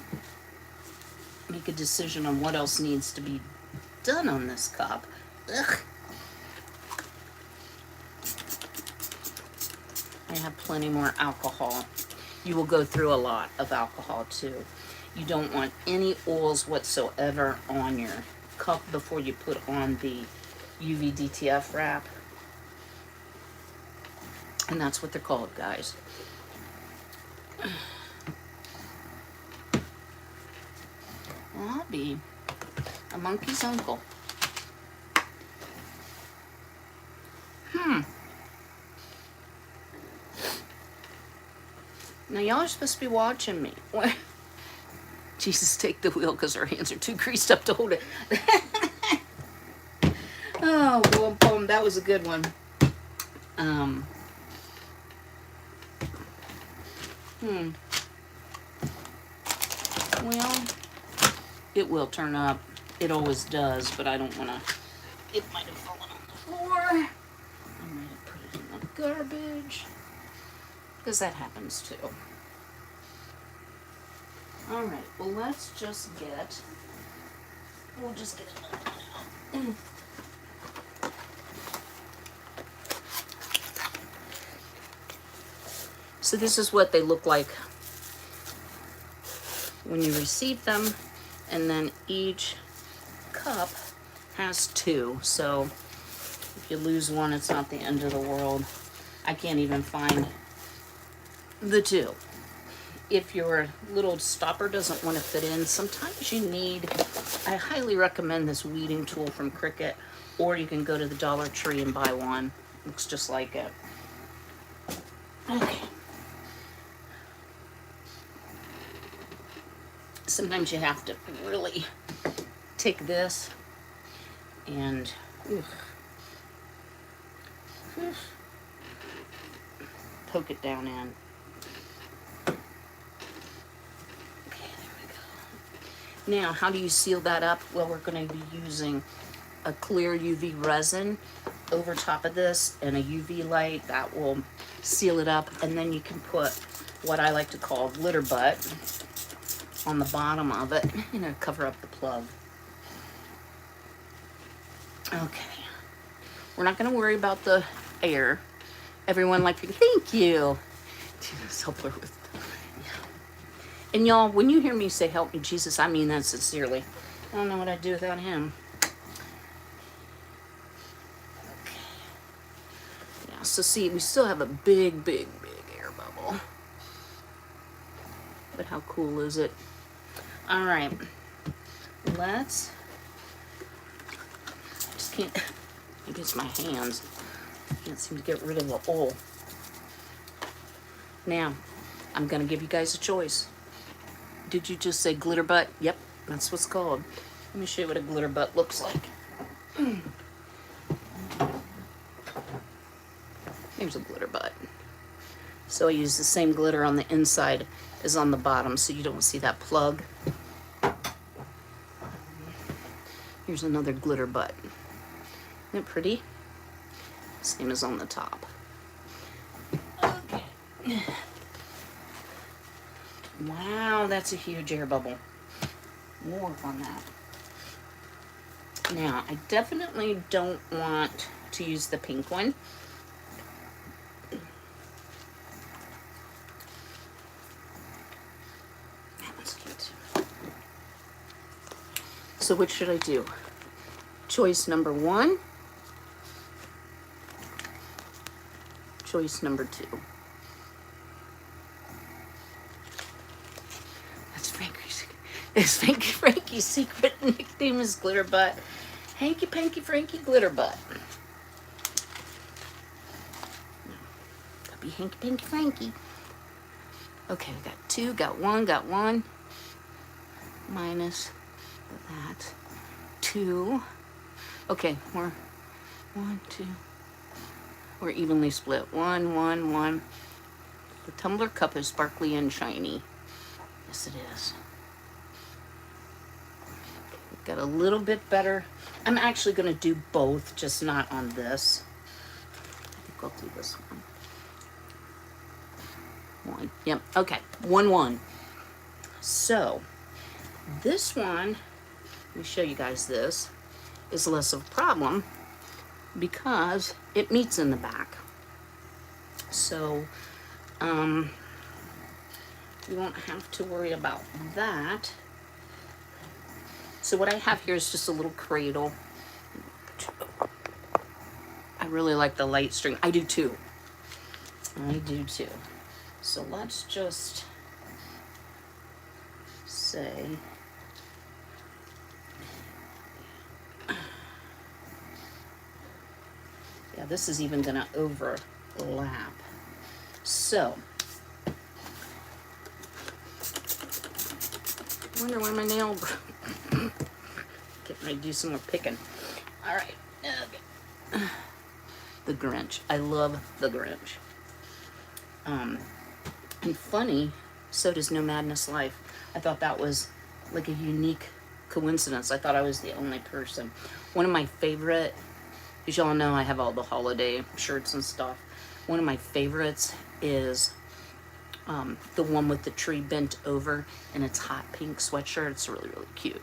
make a decision on what else needs to be done on this cup. Ugh. I have plenty more alcohol. You will go through a lot of alcohol too. You don't want any oils whatsoever on your cup before you put on the UV DTF wrap. And that's what they're called, guys. Well, I'll be a monkey's uncle. Now, y'all are supposed to be watching me. Jesus, take the wheel, because our hands are too greased up to hold it. Oh, boom, that was a good one. Well, it will turn up. It always does, but I don't want to. It might have fallen on the floor. I might have put it in the garbage, because that happens too. All right, well, let's just get, we'll just get another one out. So this is what they look like when you receive them, and then each cup has 2. So if you lose one, it's not the end of the world. I can't even find the 2. If your little stopper doesn't want to fit in, sometimes you need, I highly recommend this weeding tool from Cricut, or you can go to the Dollar Tree and buy one. Looks just like it. Okay. Sometimes you have to really take this and poke it down in. Now, how do you seal that up? Well, we're going to be using a clear UV resin over top of this and a UV light that will seal it up. And then you can put what I like to call glitter butt on the bottom of it, cover up the plug. Okay. We're not going to worry about the air. Everyone like, thank you. Jesus, help her with. And y'all, when you hear me say, help me, Jesus, I mean that sincerely. I don't know what I'd do without him. Okay. Yeah, so see, we still have a big, big, big air bubble. But how cool is it? All right. Let's, I just can't, maybe it's my hands. I can't seem to get rid of the oil. Now, I'm going to give you guys a choice. Did you just say glitter butt? Yep, that's what's called. Let me show you what a glitter butt looks like. Here's a glitter butt. So I use the same glitter on the inside as on the bottom, so you don't see that plug. Here's another glitter butt. Isn't it pretty? Same as on the top. Okay. Wow, that's a huge air bubble. We'll work on that. Now, I definitely don't want to use the pink one. That one's cute. So which should I do? Choice number 1. Choice number 2. Frankie's secret nickname is Glitter Butt. Hanky Panky Frankie Glitter Butt. That'll be Hanky Panky Frankie. Okay, we got 2, got 1. Minus that. 2. Okay, we're 1, 2. We're evenly split. 1, 1, 1. The tumbler cup is sparkly and shiny. Yes, it is. Got a little bit better. I'm actually going to do both, just not on this. I think I'll do this one. 1. Yep. Okay. 1, 1. So this one, let me show you guys this, is less of a problem because it meets in the back. So you won't have to worry about that. So what I have here is just a little cradle. I really like the light string. I do too. So let's just say, yeah, this is even gonna overlap. So, I wonder where my nail broke. Getting ready to do some more picking. All right. Okay. The Grinch. I love the Grinch. And funny, so does No Madness Life. I thought that was like a unique coincidence. I thought I was the only person. One of my favorite, as y'all know, I have all the holiday shirts and stuff. One of my favorites is the one with the tree bent over and it's hot pink sweatshirt. It's really, really cute.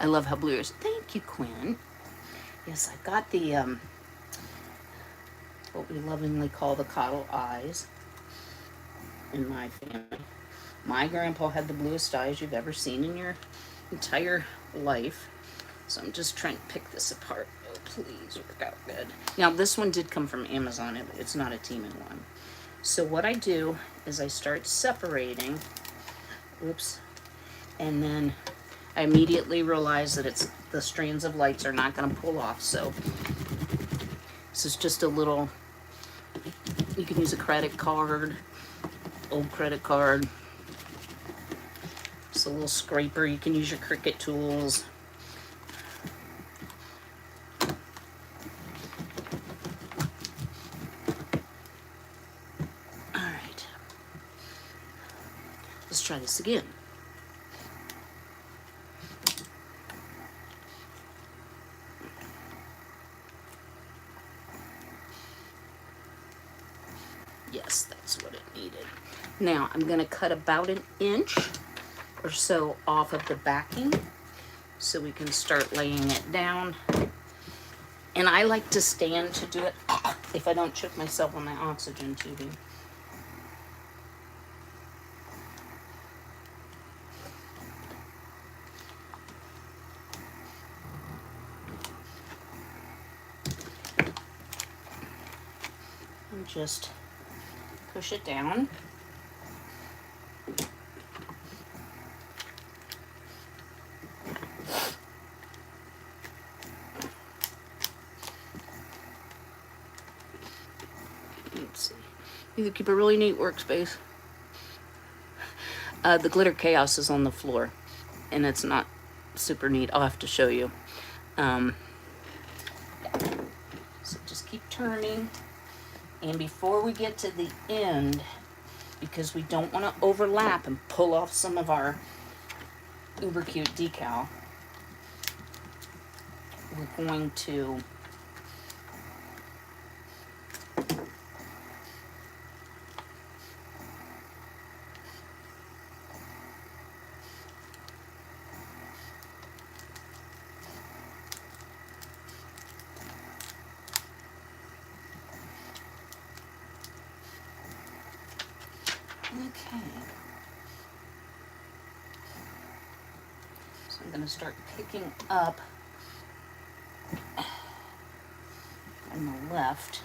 I love how blue it is. Thank you, Quinn. Yes, I got the, what we lovingly call the coddle eyes. in my family. My grandpa had the bluest eyes you've ever seen in your entire life. So I'm just trying to pick this apart. Oh, please work out good. Now, this one did come from Amazon. It's not a Temu one. So what I do is I start separating. Oops. And then I immediately realize that the strands of lights are not going to pull off. So this is just a little, you can use a credit card, old credit card. It's a little scraper. You can use your Cricut tools. All right. Let's try this again. Yes, that's what it needed. Now I'm going to cut about 1 inch or so off of the backing so we can start laying it down. And I like to stand to do it if I don't choke myself on my oxygen tubing. And just push it down. Let's see. You keep a really neat workspace. The glitter chaos is on the floor, and it's not super neat. I'll have to show you. So just keep turning. And before we get to the end, because we don't want to overlap and pull off some of our uber cute decal, we're going to okay. So I'm going to start picking up on the left.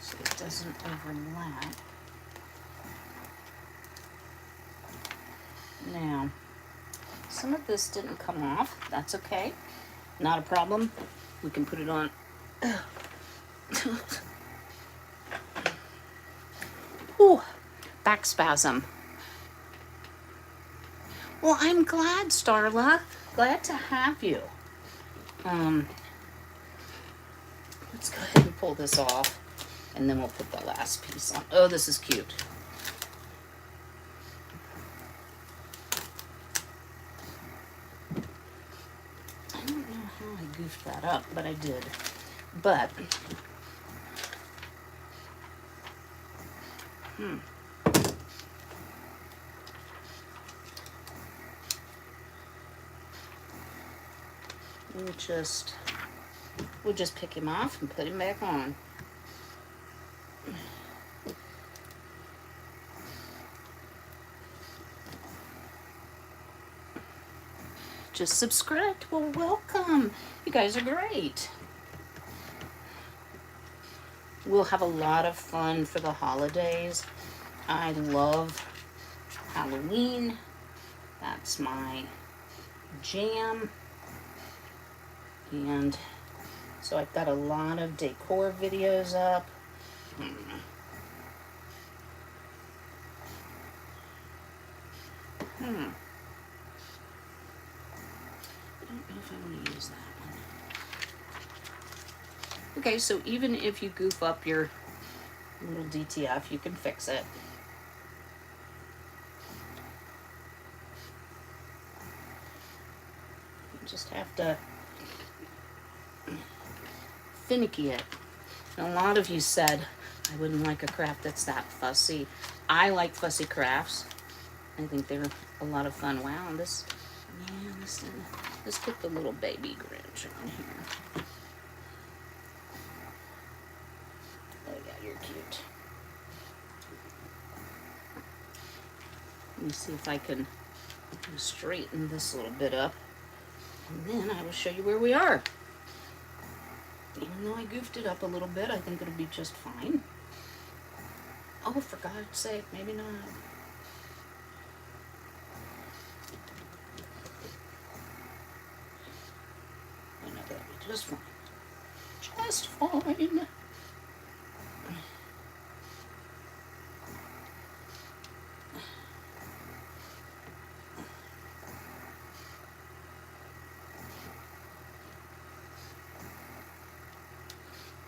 So it doesn't overlap. Now, some of this didn't come off. That's okay. Not a problem. We can put it on. Ooh, back spasm. Well, I'm glad, Starla. Glad to have you. Let's go ahead and pull this off, and then we'll put the last piece on. Oh, this is cute. I don't know how I goofed that up, but I did. But, we'll just pick him off and put him back on. Just subscribed. Well, welcome. You guys are great. We'll have a lot of fun for the holidays. I love Halloween. That's my jam. And so I've got a lot of decor videos up. I don't know if I want to use that one. Okay, so even if you goof up your little DTF, you can fix it. You just have to finicky it. And a lot of you said I wouldn't like a craft that's that fussy. I like fussy crafts. I think they're a lot of fun. Wow, this didn't. Let's get the little baby Grinch on here. Oh yeah, you're cute. Let me see if I can straighten this little bit up. And then I will show you where we are. Even though I goofed it up a little bit, I think it'll be just fine. Oh, for God's sake, maybe not. I know that'll be just fine. Just fine.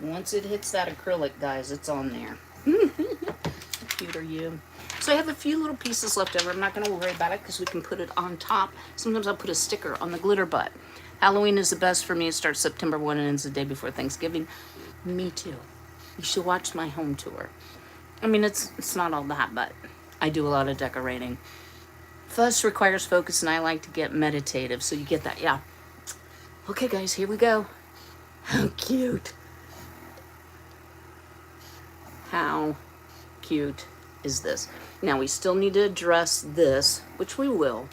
Once it hits that acrylic, guys, it's on there. How cute are you? So I have a few little pieces left over. I'm not going to worry about it because we can put it on top. Sometimes I'll put a sticker on the glitter butt. Halloween is the best for me. It starts September 1 and ends the day before Thanksgiving. Me too. You should watch my home tour. I mean, it's not all that, but I do a lot of decorating. Fuss requires focus, and I like to get meditative, so you get that. Yeah. Okay, guys, here we go. How cute. How cute is this? Now we still need to address this, which we will.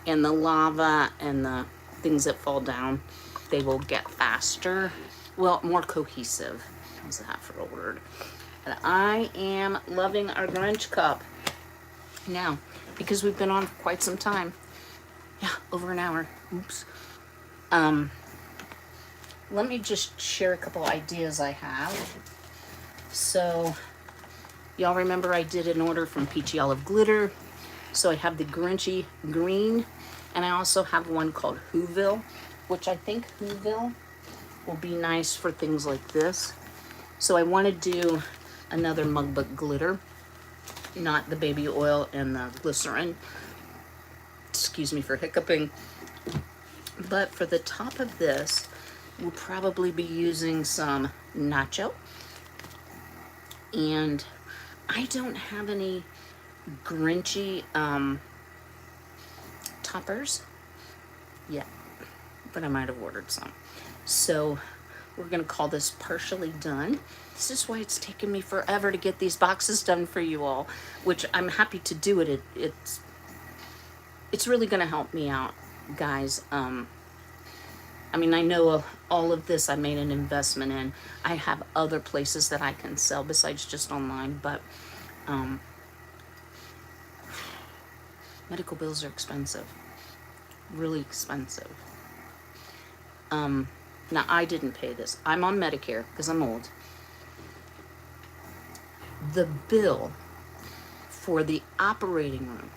And the lava and the things that fall down, they will get faster. Well, more cohesive. How's that for a word? And I am loving our Grinch cup. Now, because we've been on for quite some time. Yeah, over an hour. Oops. Let me just share a couple ideas I have. So, y'all remember I did an order from Peachy Olive Glitter. So I have the Grinchy Green, and I also have one called Whoville, which I think Whoville will be nice for things like this. So I want to do another mug book glitter, not the baby oil and the glycerin. Excuse me for hiccuping. But for the top of this, we'll probably be using some nacho. And I don't have any Grinchy toppers yet, but I might have ordered some. So we're going to call this partially done. This is why it's taken me forever to get these boxes done for you all, which I'm happy to do it. It's really going to help me out, guys. I mean, I know all of this I made an investment in. I have other places that I can sell besides just online, but medical bills are expensive, really expensive. Now, I didn't pay this. I'm on Medicare because I'm old. The bill for the operating room,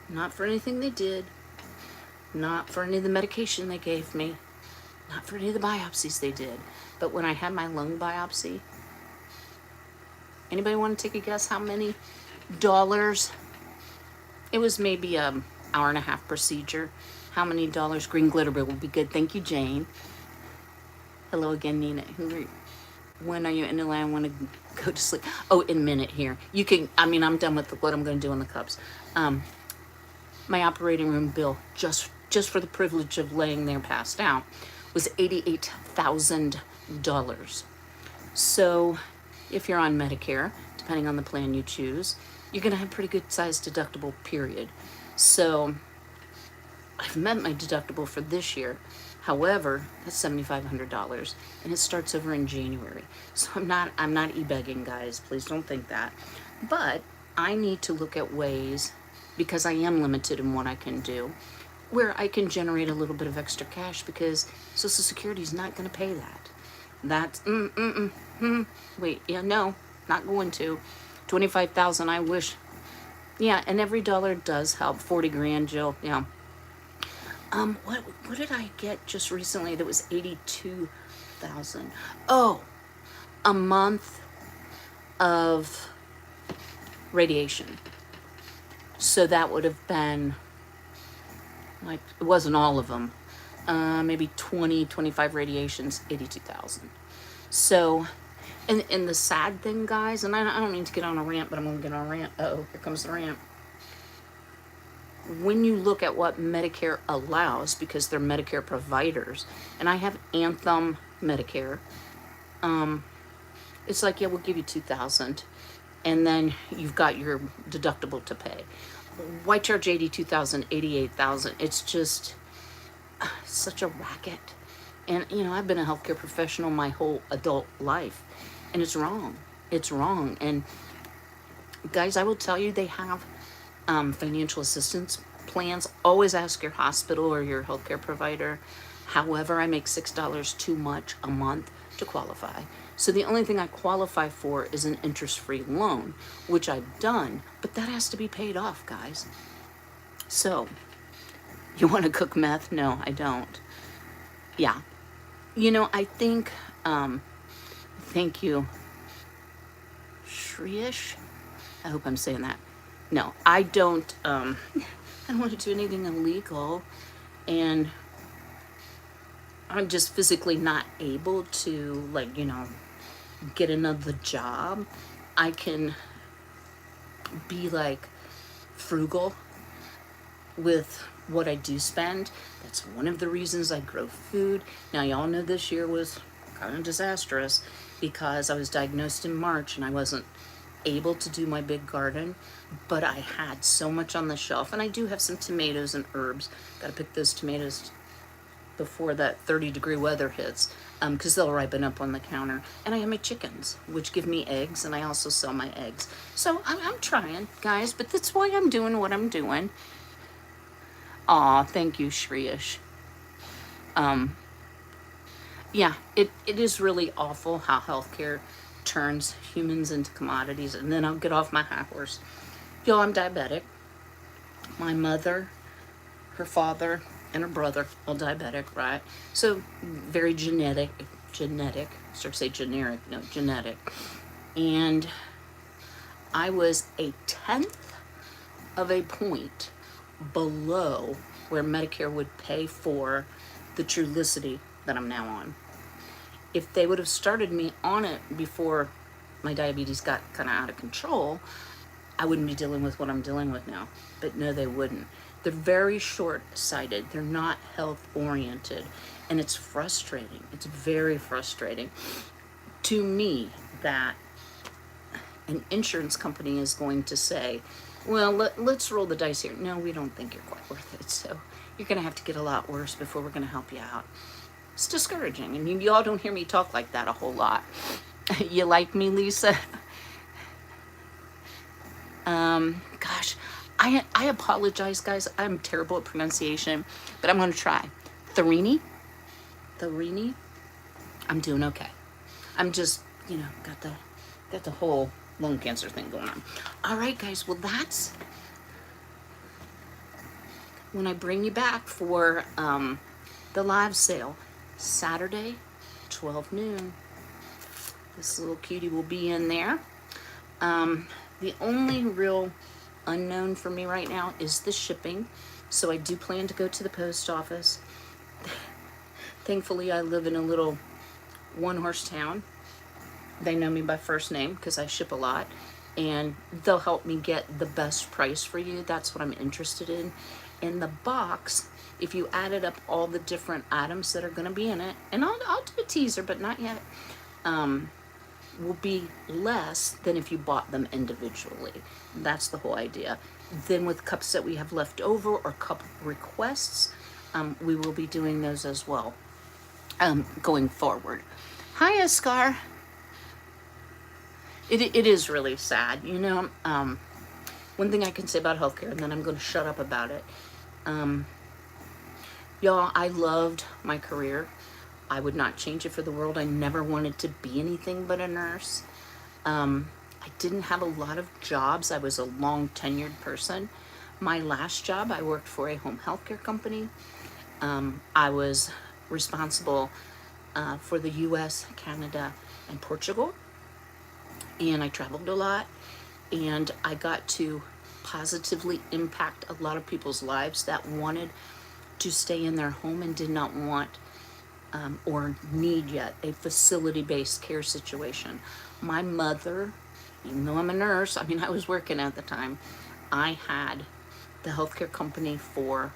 not for anything they did, not for any of the medication they gave me, not for any of the biopsies they did, but when I had my lung biopsy, anybody want to take a guess how many dollars? It was maybe an hour and a half procedure. How many dollars? Green glitter bill would be good. Thank you, Jane. Hello again, Nina. When are you in Atlanta? I want to go to sleep. Oh, in a minute here. You can, I mean, I'm done with what I'm going to do in the cups. My operating room bill, just for the privilege of laying there passed out, was $88,000. So if you're on Medicare, depending on the plan you choose, you're going to have pretty good sized deductible, period. So I've met my deductible for this year. However, that's $7,500, and it starts over in January. So I'm not e-begging, guys. Please don't think that. But I need to look at ways, because I am limited in what I can do, where I can generate a little bit of extra cash, because Social Security is not going to pay that. That's wait, yeah, no, not going to. 25,000, I wish. Yeah, and every dollar does help. 40 grand, Jill. Yeah. What did I get just recently that was 82,000? Oh, a month of radiation. So that would have been, like, it wasn't all of them. Maybe 20, 25 radiations, 82,000. So, and the sad thing, guys, and I don't mean to get on a rant, but I'm going to get on a rant. Uh-oh, here comes the rant. when you look at what Medicare allows, because they're Medicare providers, and I have Anthem Medicare, it's like, yeah, we'll give you 2,000, and then you've got your deductible to pay. Why charge 82,000, 88,000? It's just such a racket. And I've been a healthcare professional my whole adult life, and it's wrong. It's wrong. And guys, I will tell you, they have financial assistance plans. Always ask your hospital or your healthcare provider. However, I make $6 too much a month to qualify. So the only thing I qualify for is an interest-free loan, which I've done, but that has to be paid off, guys. So, you want to cook meth? No, I don't. Yeah. I think, thank you, Shriish. I hope I'm saying that. No, I don't want to do anything illegal, and I'm just physically not able to, get another job. I can be frugal with what I do spend. That's one of the reasons I grow food. Now, y'all know this year was kind of disastrous because I was diagnosed in March and I wasn't able to do my big garden, but I had so much on the shelf, and I do have some tomatoes and herbs. Got to pick those tomatoes before that 30-degree weather hits, because they'll ripen up on the counter. And I have my chickens, which give me eggs, and I also sell my eggs. So I'm trying, guys, but that's why I'm doing what I'm doing. Aw, thank you, Shriish. Yeah, it is really awful how healthcare turns humans into commodities. And then I'll get off my high horse. Yo, I'm diabetic. My mother, her father, and her brother, all diabetic, right? So very genetic, sort of say generic, no, genetic. And I was a 1/10 of a point below where Medicare would pay for the Trulicity that I'm now on. If they would have started me on it before my diabetes got kind of out of control, I wouldn't be dealing with what I'm dealing with now. But no, they wouldn't. They're very short-sighted. They're not health-oriented. And it's frustrating. It's very frustrating to me that an insurance company is going to say, well, let's roll the dice here. No, we don't think you're quite worth it. So you're going to have to get a lot worse before we're going to help you out. It's discouraging. And y'all don't hear me talk like that a whole lot. You like me, Lisa? Gosh, I apologize, guys. I'm terrible at pronunciation, but I'm going to try. Tharini? I'm doing okay. I'm just, got the whole lung cancer thing going on. All right, guys. Well, that's when I bring you back for the live sale. Saturday, 12 noon. This little cutie will be in there. The only real unknown for me right now is the shipping. So I do plan to go to the post office. Thankfully, I live in a little one-horse town. They know me by first name because I ship a lot. And they'll help me get the best price for you. That's what I'm interested in. In the box, if you added up all the different items that are going to be in it, and I'll do a teaser, but not yet, will be less than if you bought them individually. That's the whole idea. Then with cups that we have left over or cup requests, we will be doing those as well going forward. Hi, Oscar. It is really sad, one thing I can say about healthcare, and then I'm going to shut up about it. Y'all, I loved my career. I would not change it for the world. I never wanted to be anything but a nurse. I didn't have a lot of jobs. I was a long tenured person. My last job, I worked for a home healthcare company. I was responsible for the US, Canada, and Portugal. And I traveled a lot. And I got to positively impact a lot of people's lives that wanted to stay in their home and did not want or need yet a facility-based care situation. My mother, even though I'm a nurse, I was working at the time, I had the healthcare company for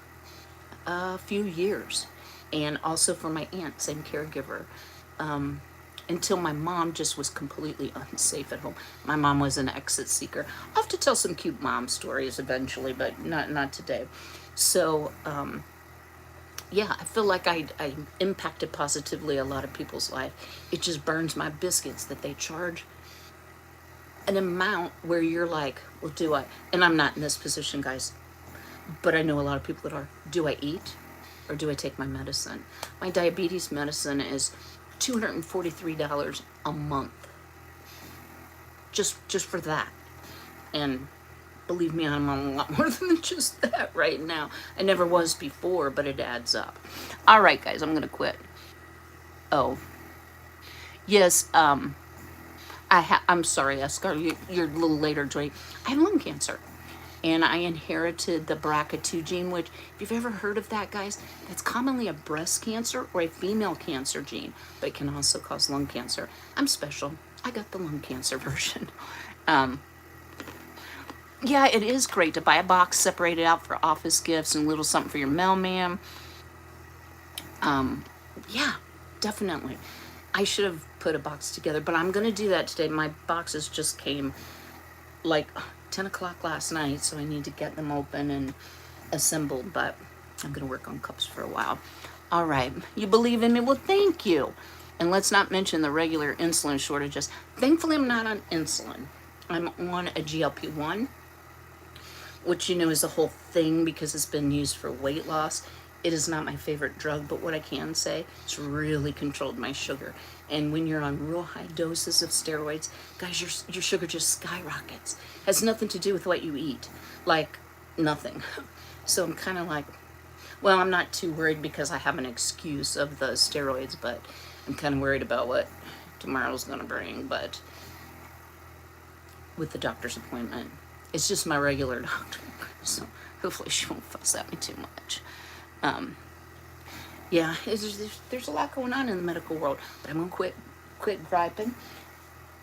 a few years, and also for my aunt, same caregiver, until my mom just was completely unsafe at home. My mom was an exit seeker. I'll have to tell some cute mom stories eventually, but not today. So yeah, I feel like I impacted positively a lot of people's life. It just burns my biscuits that they charge an amount where you're like, well, do I? And I'm not in this position, guys, but I know a lot of people that are. Do I eat or do I take my medicine? My diabetes medicine is $243 a month, just for that. And believe me, I'm on a lot more than just that right now. I never was before, but it adds up. All right, guys, I'm gonna quit. Oh, yes. I'm sorry, Oscar. You're a little later, Joy. I have lung cancer, and I inherited the BRCA2 gene, which, if you've ever heard of that, guys, that's commonly a breast cancer or a female cancer gene, but it can also cause lung cancer. I'm special. I got the lung cancer version. Yeah, it is great to buy a box, separate it out for office gifts and a little something for your mailman. Yeah, definitely. I should have put a box together, but I'm going to do that today. My boxes just came like 10 o'clock last night, so I need to get them open and assembled, but I'm going to work on cups for a while. All right. You believe in me? Well, thank you. And let's not mention the regular insulin shortages. Thankfully, I'm not on insulin. I'm on a GLP-1, which you know is a whole thing because it's been used for weight loss. It is not my favorite drug, but what I can say, it's really controlled my sugar. And when you're on real high doses of steroids, guys, your sugar just skyrockets. Has nothing to do with what you eat, like nothing. So I'm kind of like, well, I'm not too worried because I have an excuse of the steroids, but I'm kind of worried about what tomorrow's gonna bring. But with the doctor's appointment, it's just my regular doctor, so hopefully she won't fuss at me too much. Yeah, there's a lot going on in the medical world, but I'm gonna quit griping.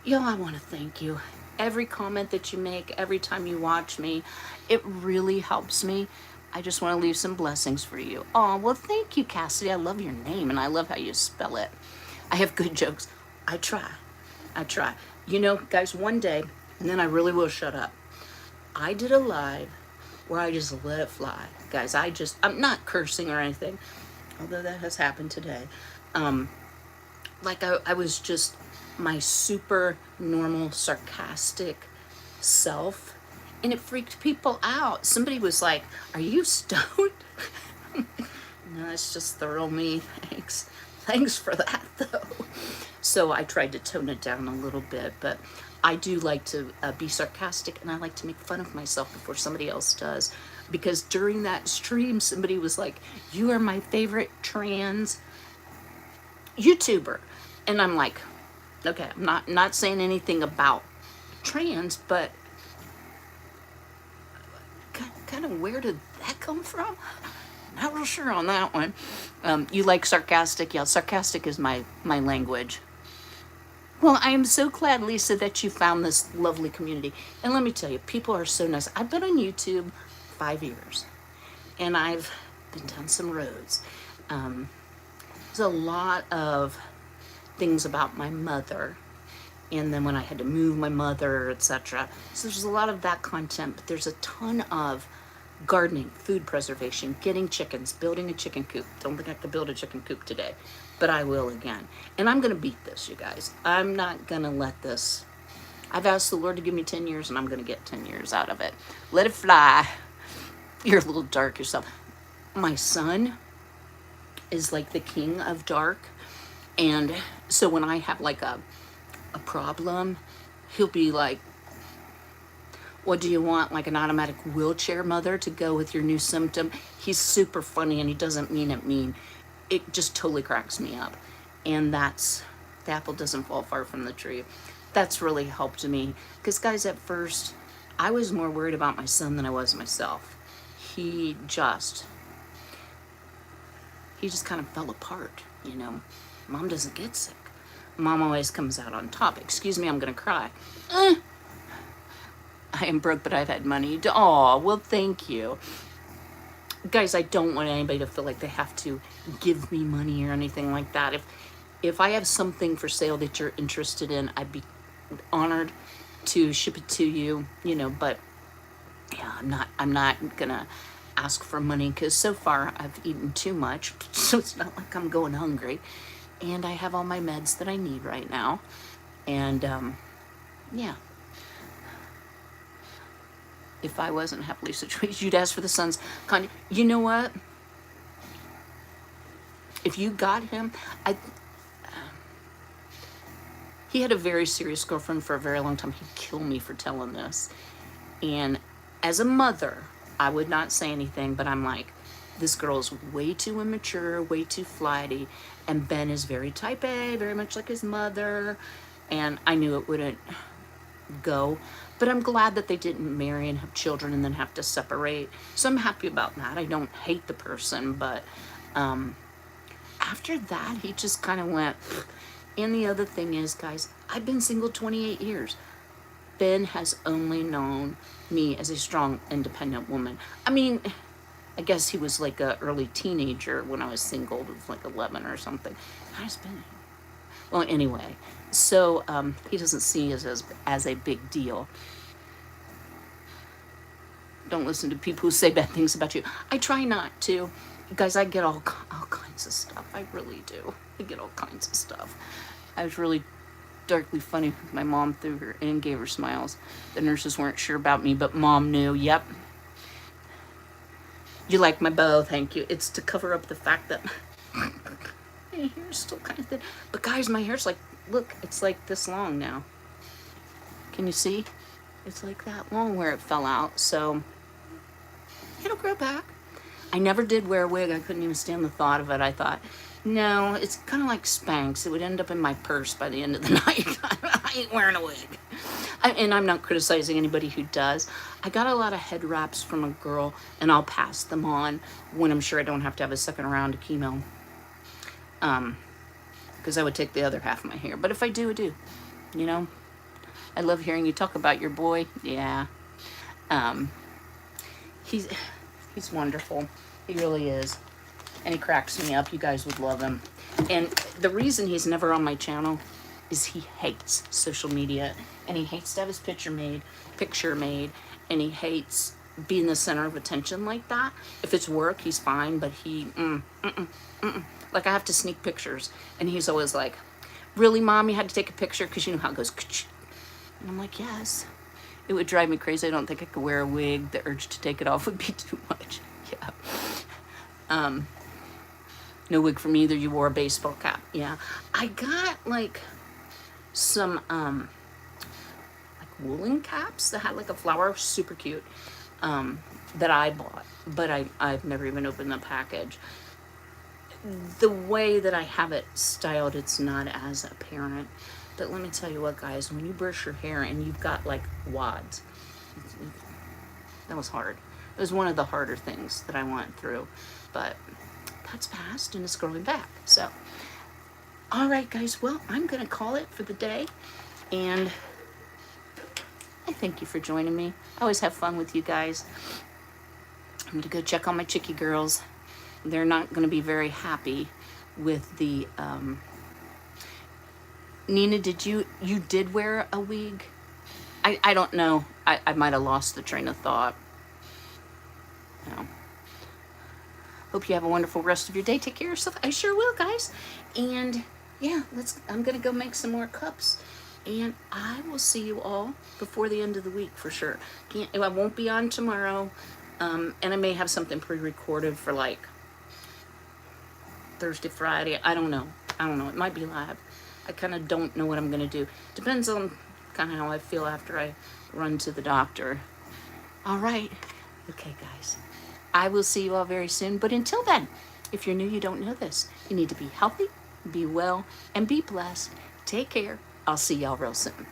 Y'all, I want to thank you. Every comment that you make, every time you watch me, it really helps me. I just want to leave some blessings for you. Oh, well, thank you, Cassidy. I love your name, and I love how you spell it. I have good jokes. I try. You know, guys, one day, and then I really will shut up. I did a live where I just let it fly. Guys, I'm not cursing or anything, although that has happened today. Like I was just my super normal, sarcastic self, and it freaked people out. Somebody was like, "Are you stoned?" No, it's just the real me. Thanks for that, though. So I tried to tone it down a little bit, but I do like to be sarcastic, and I like to make fun of myself before somebody else does. Because during that stream, somebody was like, "You are my favorite trans YouTuber." And I'm like, okay, I'm not saying anything about trans, but kind of where did that come from? Not real sure on that one. You like sarcastic? Yeah, sarcastic is my language. Well, I am so glad, Lisa, that you found this lovely community. And let me tell you, people are so nice. I've been on YouTube 5 years, and I've been down some roads. There's a lot of things about my mother, and then when I had to move my mother, etc. So there's a lot of that content, but there's a ton of gardening, food preservation, getting chickens, building a chicken coop. Don't think I could build a chicken coop today, but I will again. And I'm going to beat this, you guys. I'm not going to let this. I've asked the Lord to give me 10 years, and I'm going to get 10 years out of it. Let it fly. You're a little dark yourself. My son is like the king of dark. And so when I have like a problem, he'll be like, "What do you want? Like an automatic wheelchair mother to go with your new symptom?" He's super funny, and he doesn't mean it mean. It just totally cracks me up. And that's, the apple doesn't fall far from the tree. That's really helped me. Because guys, at first, I was more worried about my son than I was myself. He just kind of fell apart, you know. Mom doesn't get sick. Mom always comes out on top. Excuse me, I'm gonna cry. I am broke, but I've had money. Oh, well, thank you. Guys, I don't want anybody to feel like they have to give me money or anything like that. If I have something for sale that you're interested in, I'd be honored to ship it to you, you know, but yeah, I'm not gonna ask for money because so far I've eaten too much, so it's not like I'm going hungry. And I have all my meds that I need right now. And yeah. If I wasn't happily situated, you'd ask for the son's kind. You know what? If you got him, he had a very serious girlfriend for a very long time. He'd kill me for telling this. And as a mother, I would not say anything, but I'm like, this girl is way too immature, way too flighty, and Ben is very type A, very much like his mother, and I knew it wouldn't go. But I'm glad that they didn't marry and have children and then have to separate. So I'm happy about that. I don't hate the person, but after that, he just kind of went. And the other thing is, guys, I've been single 28 years. Ben has only known me as a strong, independent woman. I mean, I guess he was like a early teenager when I was single. It was like 11 or something. How's Ben? Well, anyway, so he doesn't see us as a big deal. Don't listen to people who say bad things about you. I try not to. Guys, I get all kinds of stuff. I really do. I get all kinds of stuff. I was really darkly funny. My mom threw her in and gave her smiles. The nurses weren't sure about me, but Mom knew. Yep. You like my bow, thank you. It's to cover up the fact that my hair's still kind of thin. But guys, my hair's like, look, it's like this long now. Can you see? It's like that long where it fell out. So it'll grow back. I never did wear a wig. I couldn't even stand the thought of it. I thought, no, it's kind of like Spanx. It would end up in my purse by the end of the night. I ain't wearing a wig. And I'm not criticizing anybody who does. I got a lot of head wraps from a girl, and I'll pass them on when I'm sure I don't have to have a second round of chemo. Because I would take the other half of my hair. But if I do, I do. You know? I love hearing you talk about your boy. Yeah. He's wonderful. He really is. And he cracks me up. You guys would love him. And the reason he's never on my channel is he hates social media. And he hates to have his picture made. And he hates being the center of attention like that. If it's work, he's fine. But he, like I have to sneak pictures. And he's always like, really, Mom, you had to take a picture? Because you know how it goes. And I'm like, yes. It would drive me crazy. I don't think I could wear a wig. The urge to take it off would be too much. Yeah. No wig for me either. You wore a baseball cap. Yeah. I got like some like woolen caps that had like a flower, super cute, that I bought. But I've never even opened the package. The way that I have it styled, it's not as apparent. But let me tell you what, guys, when you brush your hair and you've got like wads, that was hard. It was one of the harder things that I went through, but that's past and it's growing back. So, all right, guys, well, I'm going to call it for the day, and I thank you for joining me. I always have fun with you guys. I'm going to go check on my chickie girls. They're not going to be very happy with the, Nina, you did wear a wig? I don't know. I might have lost the train of thought. No. Hope you have a wonderful rest of your day. Take care of yourself. I sure will, guys. And yeah, I'm gonna go make some more cups. And I will see you all before the end of the week for sure. I won't be on tomorrow. And I may have something pre-recorded for like Thursday, Friday. I don't know. It might be live. I kind of don't know what I'm going to do. Depends on kind of how I feel after I run to the doctor. All right. Okay, guys. I will see you all very soon. But until then, if you're new, you don't know this. You need to be healthy, be well, and be blessed. Take care. I'll see y'all real soon.